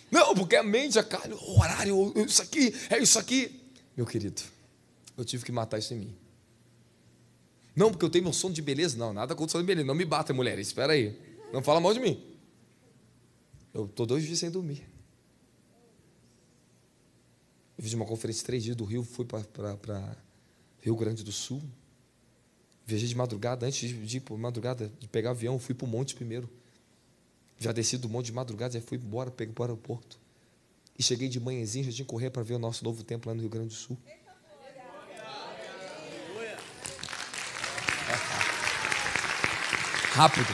Não, porque a mente, a carne, o horário, isso aqui, é isso aqui. Meu querido, eu tive que matar isso em mim. Não, porque eu tenho meu sono de beleza. Não, nada contra o sono de beleza. Não me bata, mulheres, espera aí. Não fala mal de mim. Eu estou 2 dias sem dormir. Eu fiz uma conferência 3 dias do Rio, fui para Rio Grande do Sul. Viajei de madrugada, antes de ir por madrugada, de pegar avião, fui para o monte primeiro. Já desci do monte de madrugada, já fui embora, peguei para o aeroporto. E cheguei de manhãzinha, já tinha que correr para ver o nosso novo templo lá no Rio Grande do Sul. Rápido.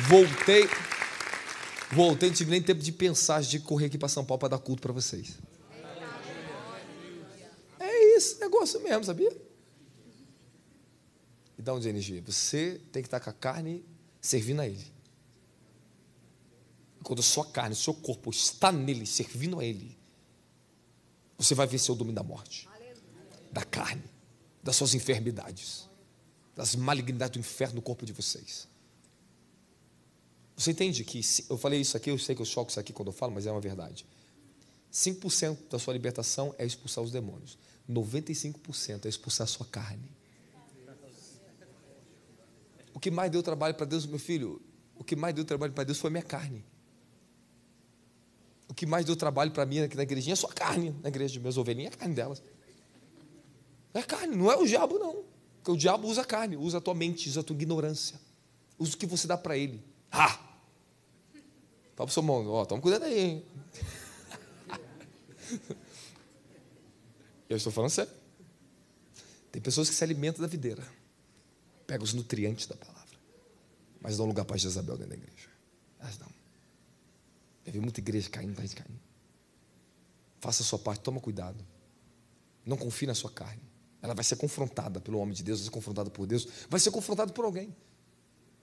Voltei, não tive nem tempo de pensar, de correr aqui para São Paulo para dar culto para vocês. É esse negócio mesmo, sabia? E dá onde é energia? Você tem que estar com a carne servindo a Ele. Quando a sua carne, o seu corpo está nele, servindo a Ele, você vai vencer o domínio da morte, da carne, das suas enfermidades, das malignidades do inferno no corpo de vocês. Você entende que, eu falei isso aqui, eu sei que eu choco isso aqui quando eu falo, mas é uma verdade. 5% da sua libertação é expulsar os demônios. 95% é expulsar a sua carne. O que mais deu trabalho para Deus, meu filho? O que mais deu trabalho para Deus foi a minha carne. O que mais deu trabalho para mim aqui na igrejinha é a sua carne. Na igreja de meus ovelhinhas é a carne delas. É a carne, não é o diabo não. Porque o diabo usa a carne, usa a tua mente, usa a tua ignorância. Usa o que você dá para ele. Fala para o seu irmão, ó, toma cuidado aí, hein? Eu estou falando sério. Tem pessoas que se alimentam da videira, pegam os nutrientes da palavra, mas dão lugar para Jezabel dentro da igreja. Elas dão. Eu vi muita igreja caindo, Faça a sua parte, toma cuidado. Não confie na sua carne. Ela vai ser confrontada pelo homem de Deus, vai ser confrontada por Deus, vai ser confrontada por alguém.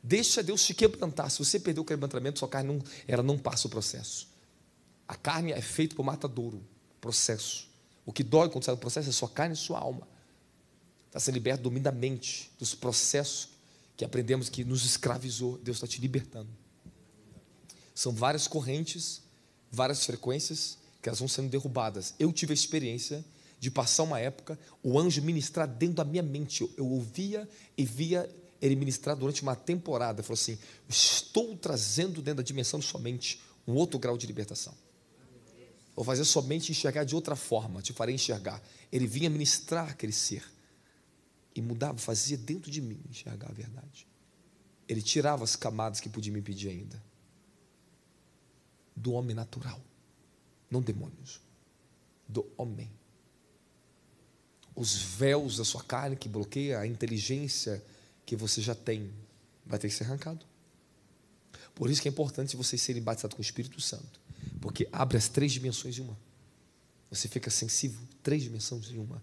Deixa Deus te quebrantar. Se você perder o quebrantamento, sua carne ela não passa o processo. A carne é feita por matadouro, processo. O que dói quando sai do processo é sua carne e sua alma. Está sendo liberto do domínio da mente, dos processos que aprendemos que nos escravizou. Deus está te libertando. São várias correntes, várias frequências que elas vão sendo derrubadas. Eu tive a experiência de passar uma época, o anjo ministrar dentro da minha mente. Eu ouvia e via ele ministrar durante uma temporada. Ele falou assim: estou trazendo dentro da dimensão de sua mente um outro grau de libertação. Vou fazer sua mente enxergar de outra forma, te farei enxergar. Ele vinha ministrar aquele ser e mudava, fazia dentro de mim enxergar a verdade. Ele tirava as camadas que podia me impedir ainda. Do homem natural, não demônios, do homem. Os véus da sua carne que bloqueia a inteligência que você já tem, vai ter que ser arrancado. Por isso que é importante vocês serem batizados com o Espírito Santo, porque abre as 3 dimensões de uma. Você fica sensível, 3 dimensões de uma.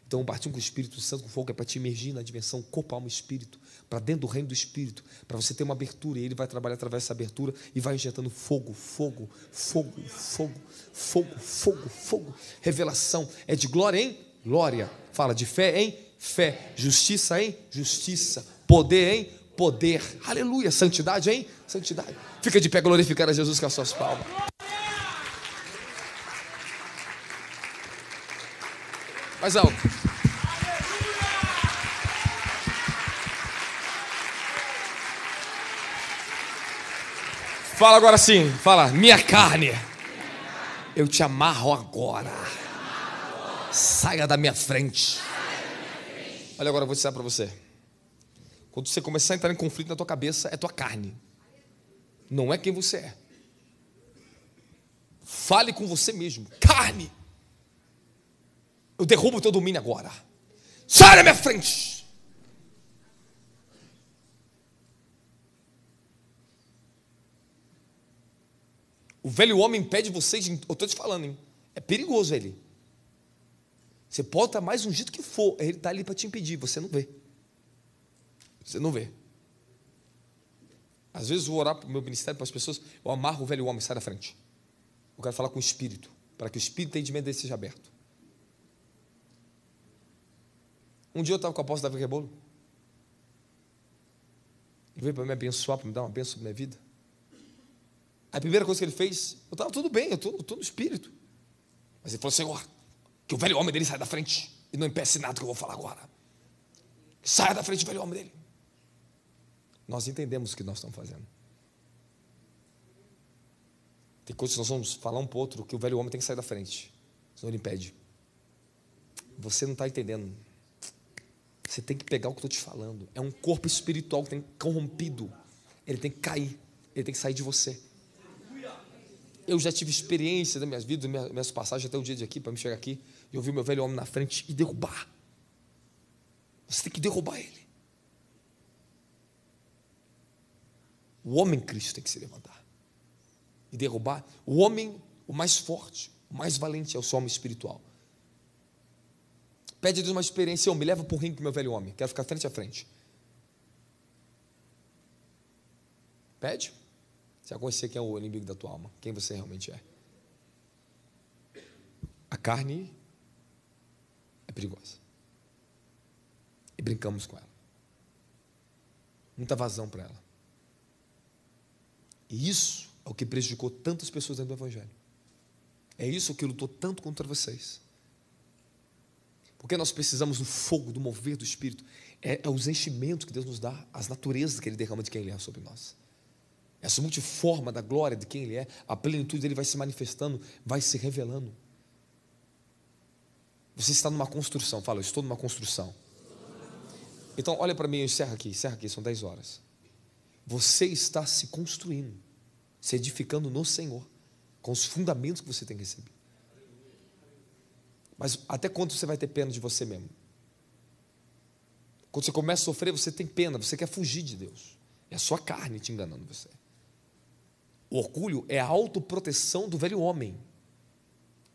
Então o batismo com o Espírito Santo, com fogo, é para te emergir na dimensão corpo, alma e espírito, para dentro do reino do Espírito, para você ter uma abertura, e ele vai trabalhar através dessa abertura e vai injetando fogo, fogo, fogo, fogo, fogo, fogo, fogo. Revelação é de glória em glória. Fala de fé em fé, justiça em justiça, poder em poder. Aleluia. Santidade em santidade. Fica de pé, glorificar a Jesus com as suas palmas. Mais alto. Fala agora sim. Fala: minha carne, eu te amarro agora. Saia da minha frente. Olha, agora eu vou dizer para você. Quando você começar a entrar em conflito na tua cabeça, é tua carne, não é quem você é. Fale com você mesmo: carne, eu derrubo o teu domínio agora. Sai da minha frente. O velho homem impede vocês. Eu estou te falando, hein? É perigoso ele. Você pode estar mais ungido que for, ele está ali para te impedir, você não vê. Você não vê. Às vezes eu vou orar para o meu ministério, para as pessoas, eu amarro o velho homem, sai da frente. Eu quero falar com o Espírito, para que o Espírito de entendimento dele seja aberto. Um dia eu estava com o apóstolo Davi Rebolo. Ele veio para me abençoar, para me dar uma bênção na minha vida. A primeira coisa que ele fez, eu estava tudo bem, eu estou no Espírito. Mas ele falou: Senhor, que o velho homem dele saia da frente e não impeça nada que eu vou falar agora. Saia da frente do velho homem dele. Nós entendemos o que nós estamos fazendo. Tem coisas que nós vamos falar um para o outro, que o velho homem tem que sair da frente, senão ele impede. Você não está entendendo. Você tem que pegar o que eu estou te falando. É um corpo espiritual que tem corrompido. Ele tem que cair, ele tem que sair de você. Eu já tive experiência das minhas vidas, das minhas passagens até o dia de aqui, para me chegar aqui e ouvir o meu velho homem na frente e derrubar. Você tem que derrubar ele. O homem Cristo tem que se levantar e derrubar. O homem, o mais forte, o mais valente é o seu homem espiritual. Pede a Deus uma experiência: eu me leva para o ringue com o meu velho homem, quero ficar frente a frente. Pede. Você vai conhecer quem é o inimigo da tua alma, quem você realmente é. A carne é perigosa. E brincamos com ela. Muita vazão para ela. E isso é o que prejudicou tantas pessoas dentro do Evangelho. É isso que lutou tanto contra vocês. Porque nós precisamos do fogo, do mover do Espírito. É os enchimentos que Deus nos dá, as naturezas que Ele derrama de quem Ele é sobre nós. Essa multiforma da glória de quem Ele é, a plenitude dele vai se manifestando, vai se revelando. Você está numa construção. Fala: eu estou numa construção. Então olha para mim, eu encerro aqui, são 10 horas. Você está se construindo, se edificando no Senhor, com os fundamentos que você tem recebido. Mas até quando você vai ter pena de você mesmo? Quando você começa a sofrer, você tem pena, você quer fugir de Deus. É a sua carne te enganando você. O orgulho é a autoproteção do velho homem.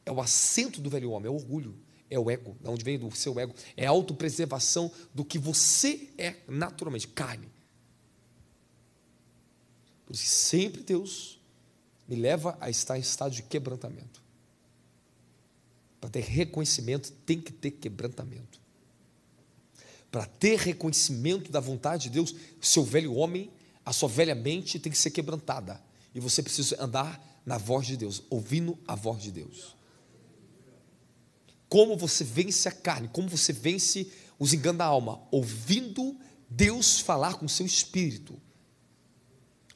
É o assento do velho homem, é o orgulho, é o ego, de onde vem do seu ego. É a autopreservação do que você é naturalmente, carne. Por isso, sempre Deus me leva a estar em estado de quebrantamento. Para ter reconhecimento, tem que ter quebrantamento. Para ter reconhecimento da vontade de Deus, o seu velho homem, a sua velha mente tem que ser quebrantada. E você precisa andar na voz de Deus, ouvindo a voz de Deus. Como você vence a carne, como você vence os enganos da alma? Ouvindo Deus falar com o seu espírito.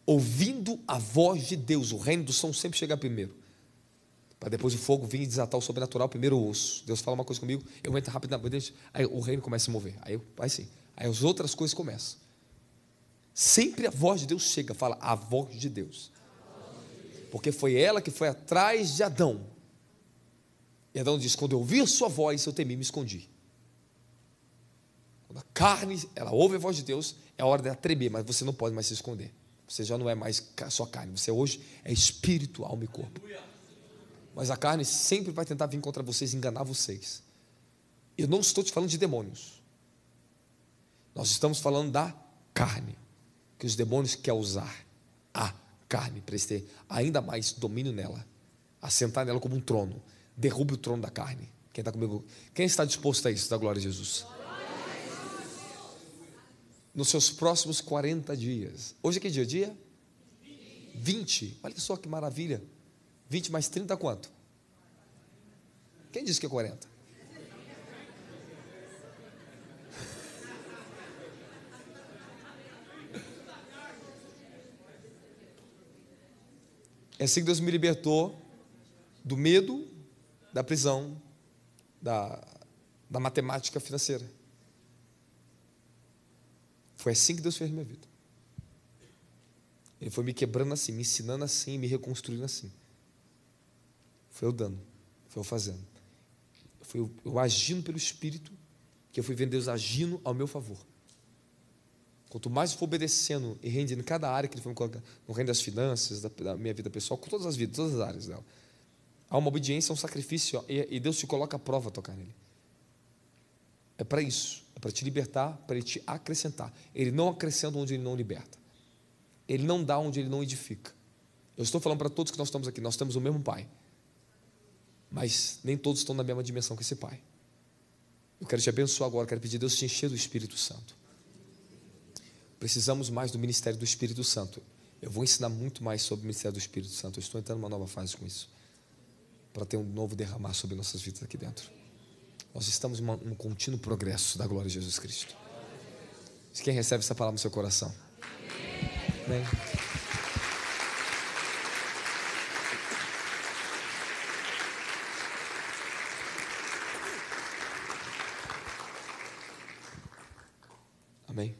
Ouvindo a voz de Deus. O reino do som sempre chega primeiro, para depois o fogo vir e desatar o sobrenatural. Primeiro o osso. Deus fala uma coisa comigo, eu entro rápido na boca, aí o reino começa a se mover. Aí vai sim. Aí as outras coisas começam. Sempre a voz de Deus chega, fala a voz de Deus. Porque foi ela que foi atrás de Adão. E Adão diz: quando eu ouvi a sua voz, eu temi e me escondi. Quando a carne, ela ouve a voz de Deus, é a hora dela tremer, mas você não pode mais se esconder. Você já não é mais só carne, você hoje é espírito, alma e corpo. Mas a carne sempre vai tentar vir contra vocês, enganar vocês. Eu não estou te falando de demônios. Nós estamos falando da carne, que os demônios querem usar a carne para ter ainda mais domínio nela, assentar nela como um trono. Derrube o trono da carne. Quem está comigo? Quem está disposto a isso, da glória de Jesus? Nos seus próximos 40 dias. Hoje é que dia? Dia 20. Olha só que maravilha. 20 mais 30 quanto? Quem disse que é 40? É assim que Deus me libertou do medo, da prisão, da matemática financeira. Foi assim que Deus fez minha vida. Ele foi me quebrando assim, me ensinando assim, me reconstruindo assim. Foi eu dando, foi eu fazendo. Foi eu agindo pelo Espírito, que eu fui vendo Deus agindo ao meu favor. Quanto mais eu for obedecendo e rendendo em cada área que Ele foi me colocando, no reino das finanças, da minha vida pessoal, com todas as vidas, todas as áreas dela. Há uma obediência, um sacrifício, e Deus te coloca a prova a tocar nele. É para isso, é para te libertar, para Ele te acrescentar. Ele não acrescenta onde Ele não liberta. Ele não dá onde Ele não edifica. Eu estou falando para todos que nós estamos aqui, nós temos o mesmo Pai, mas nem todos estão na mesma dimensão que esse Pai. Eu quero te abençoar agora, quero pedir a Deus te encher do Espírito Santo. Precisamos mais do ministério do Espírito Santo. Eu vou ensinar muito mais sobre o ministério do Espírito Santo. Eu estou entrando numa nova fase com isso, para ter um novo derramar sobre nossas vidas aqui dentro. Nós estamos em um contínuo progresso da glória de Jesus Cristo. Quem recebe essa palavra no seu coração? Amém. Amém.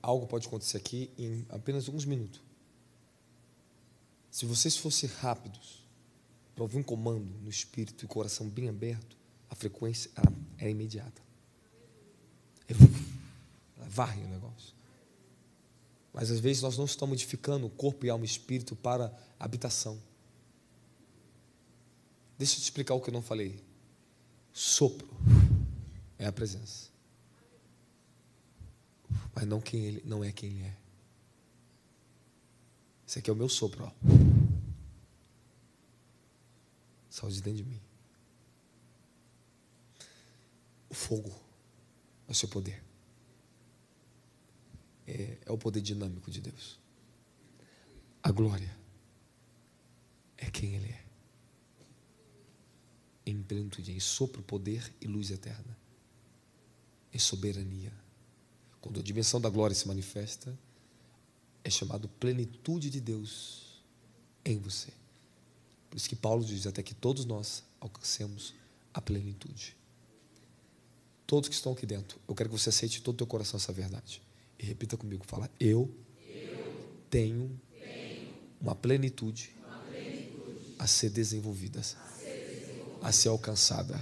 Algo pode acontecer aqui em apenas alguns minutos. Se vocês fossem rápidos para ouvir um comando no espírito e o coração bem aberto, a frequência é imediata. Ela varre o negócio. Mas às vezes nós não estamos modificando o corpo e alma e espírito para habitação. Deixa eu te explicar o que eu não falei. Sopro é a presença, mas não quem ele, não é quem Ele é. Esse aqui é o meu sopro, ó. Saúde dentro de mim. O fogo é o seu poder. É o poder dinâmico de Deus. A glória é quem Ele é. Em plenitude, em sopro, poder e luz eterna. Em soberania. Quando a dimensão da glória se manifesta, é chamado plenitude de Deus em você. Por isso que Paulo diz, até que todos nós alcancemos a plenitude. Todos que estão aqui dentro, eu quero que você aceite todo o teu coração essa verdade. E repita comigo, fala, eu tenho uma plenitude a ser desenvolvida, a ser alcançada.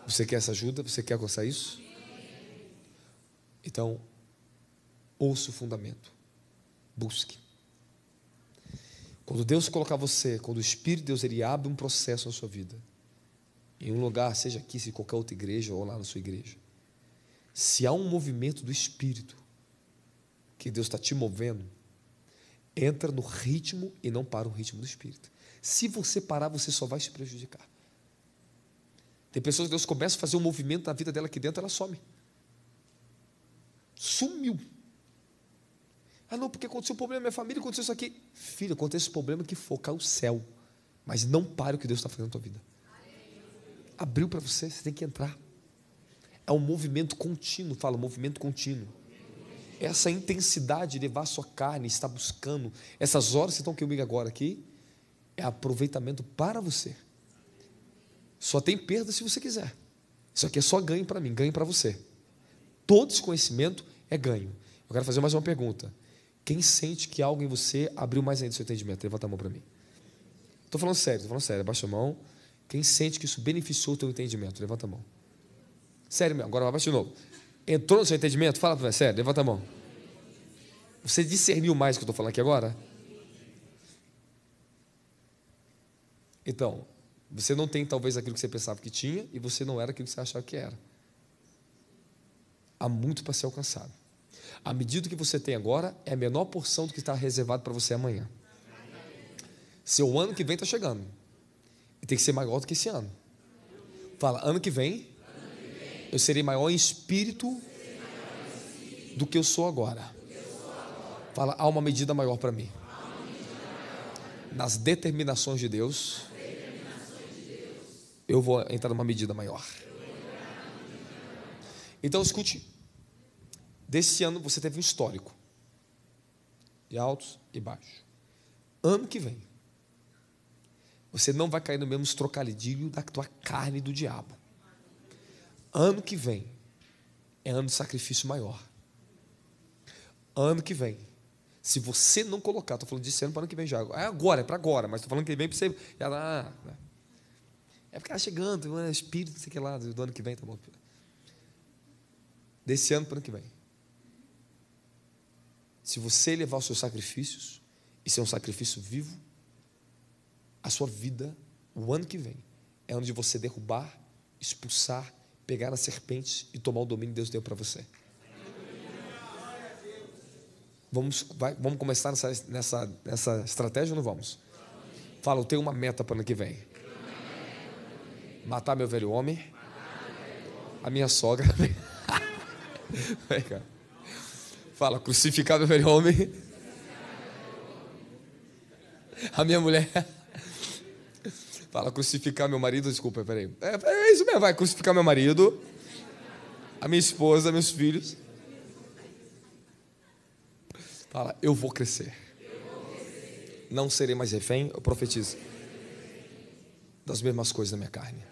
Você quer essa ajuda? Você quer alcançar isso? Então, ouça o fundamento. Busque. Quando Deus colocar você, quando o Espírito de Deus, Ele abre um processo na sua vida, em um lugar, seja aqui, se qualquer outra igreja, ou lá na sua igreja, Se há um movimento do Espírito que Deus está te movendo, entra no ritmo e não para o ritmo do Espírito. Se você parar, você só vai se prejudicar. Tem pessoas que Deus começa a fazer um movimento na vida dela aqui dentro, ela some. Sumiu. Ah, não, porque aconteceu um problema na minha família, aconteceu isso aqui. Filho, acontece esse problema que for, cai o céu. Mas não pare o que Deus está fazendo na tua vida. Abriu para você, você tem que entrar. É um movimento contínuo, fala, movimento contínuo. Essa intensidade de levar a sua carne, estar buscando, essas horas que estão comigo agora aqui, é aproveitamento para você. Só tem perda se você quiser. Isso aqui é só ganho para mim, ganho para você. Todo esse conhecimento é ganho. Eu quero fazer mais uma pergunta. Quem sente que algo em você abriu mais ainda o seu entendimento? Levanta a mão para mim. Estou falando sério, abaixa a mão. Quem sente que isso beneficiou o teu entendimento? Levanta a mão. Sério mesmo, agora abaixa de novo. Entrou no seu entendimento? Fala para mim, sério, levanta a mão. Você discerniu mais o que eu estou falando aqui agora? Então, você não tem talvez aquilo que você pensava que tinha e você não era aquilo que você achava que era. Há muito para ser alcançado. A medida que você tem agora é a menor porção do que está reservado para você amanhã. Seu ano que vem está chegando. E tem que ser maior do que esse ano. Fala, ano que vem, eu serei maior em espírito do que eu sou agora. Fala, há uma medida maior para mim. Nas determinações de Deus, eu vou entrar numa medida maior. Então, escute. Desse ano você teve um histórico de altos e baixos. Ano que vem, você não vai cair no mesmo trocadilho da tua carne e do diabo. Ano que vem é ano de sacrifício maior. Ano que vem, se você não colocar, estou falando disso ano para ano que vem já. É agora, é para agora, mas estou falando que vem para você. É porque está chegando, é espírito, sei que lá, do ano que vem, tá bom. Desse ano para o ano que vem. Se você levar os seus sacrifícios, e ser um sacrifício vivo, a sua vida, o ano que vem, é ano de você derrubar, expulsar, pegar as serpentes e tomar o domínio que Deus deu para você. Vamos começar nessa estratégia ou não vamos? Fala, eu tenho uma meta para o ano que vem. Matar meu velho homem, a minha sogra. Vem cá. Fala, crucificar meu velho homem, a minha mulher. Fala, crucificar meu marido, desculpa, peraí. É isso mesmo, vai, crucificar meu marido, a minha esposa, meus filhos. Fala, eu vou crescer. Não serei mais refém, eu profetizo. Das mesmas coisas da minha carne.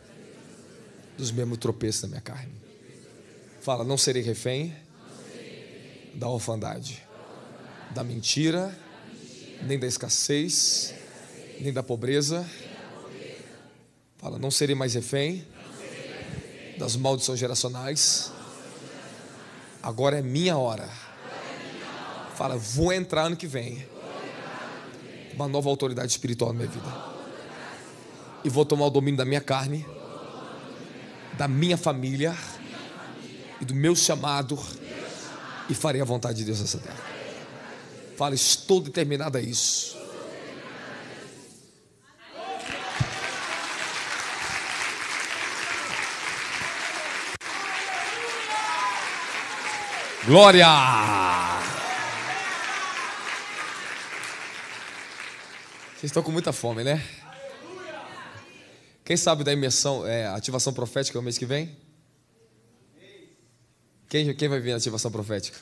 Dos mesmos tropeços da minha carne. Fala, não serei refém da orfandade, da mentira, nem da escassez, nem da pobreza. Fala, não serei mais refém das maldições geracionais. Agora é minha hora. Fala, vou entrar ano que vem com uma nova autoridade espiritual na minha vida. E vou tomar o domínio da minha carne, da minha família e do meu chamado, e farei a vontade de Deus nessa terra. Fala, estou determinado a isso. Glória! Vocês estão com muita fome, né? Quem sabe da imersão, ativação profética o mês que vem? Quem vai vir na ativação profética?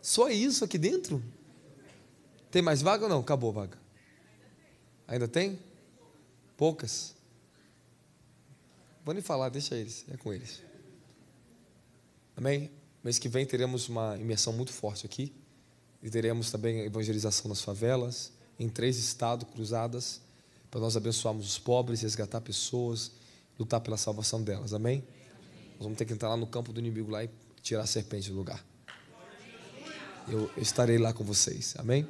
Só isso aqui dentro? Tem mais vaga ou não? Acabou a vaga. Ainda tem? Poucas? Vou nem falar, deixa eles, é com eles. Amém? Mês que vem teremos uma imersão muito forte aqui. E teremos também a evangelização nas favelas, em 3 estados, cruzadas, para nós abençoarmos os pobres, resgatar pessoas, lutar pela salvação delas. Amém? Nós vamos ter que entrar lá no campo do inimigo lá e tirar a serpente do lugar. Eu estarei lá com vocês. Amém?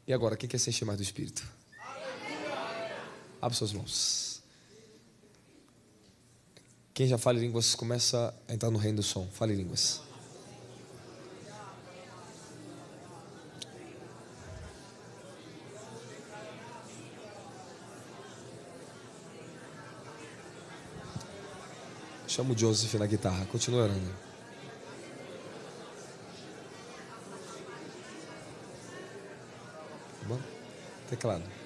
E agora, quem quer se encher mais do Espírito? Abra suas mãos. Quem já fala em línguas começa a entrar no reino do som. Fale em línguas. Chama o Joseph na guitarra. Continua orando. Tá bom? Teclado.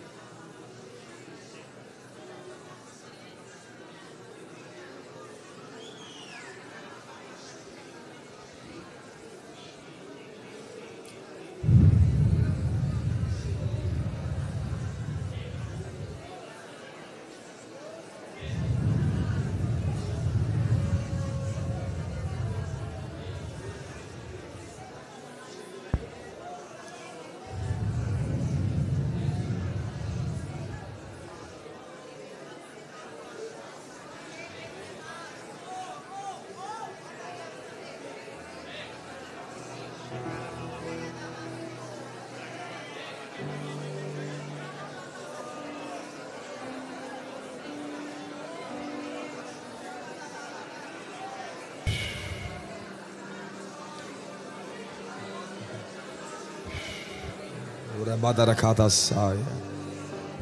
Urabadarakata saia.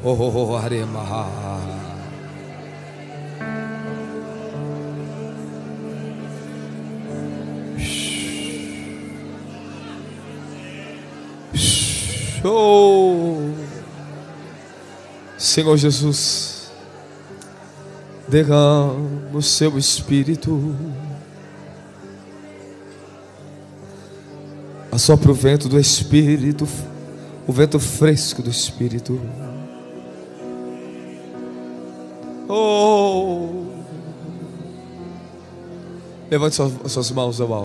Oh, aremaha. Oh, Senhor Jesus, derrama o seu Espírito, assopra o vento do Espírito, o vento fresco do Espírito. Oh, levante suas mãos ao alto.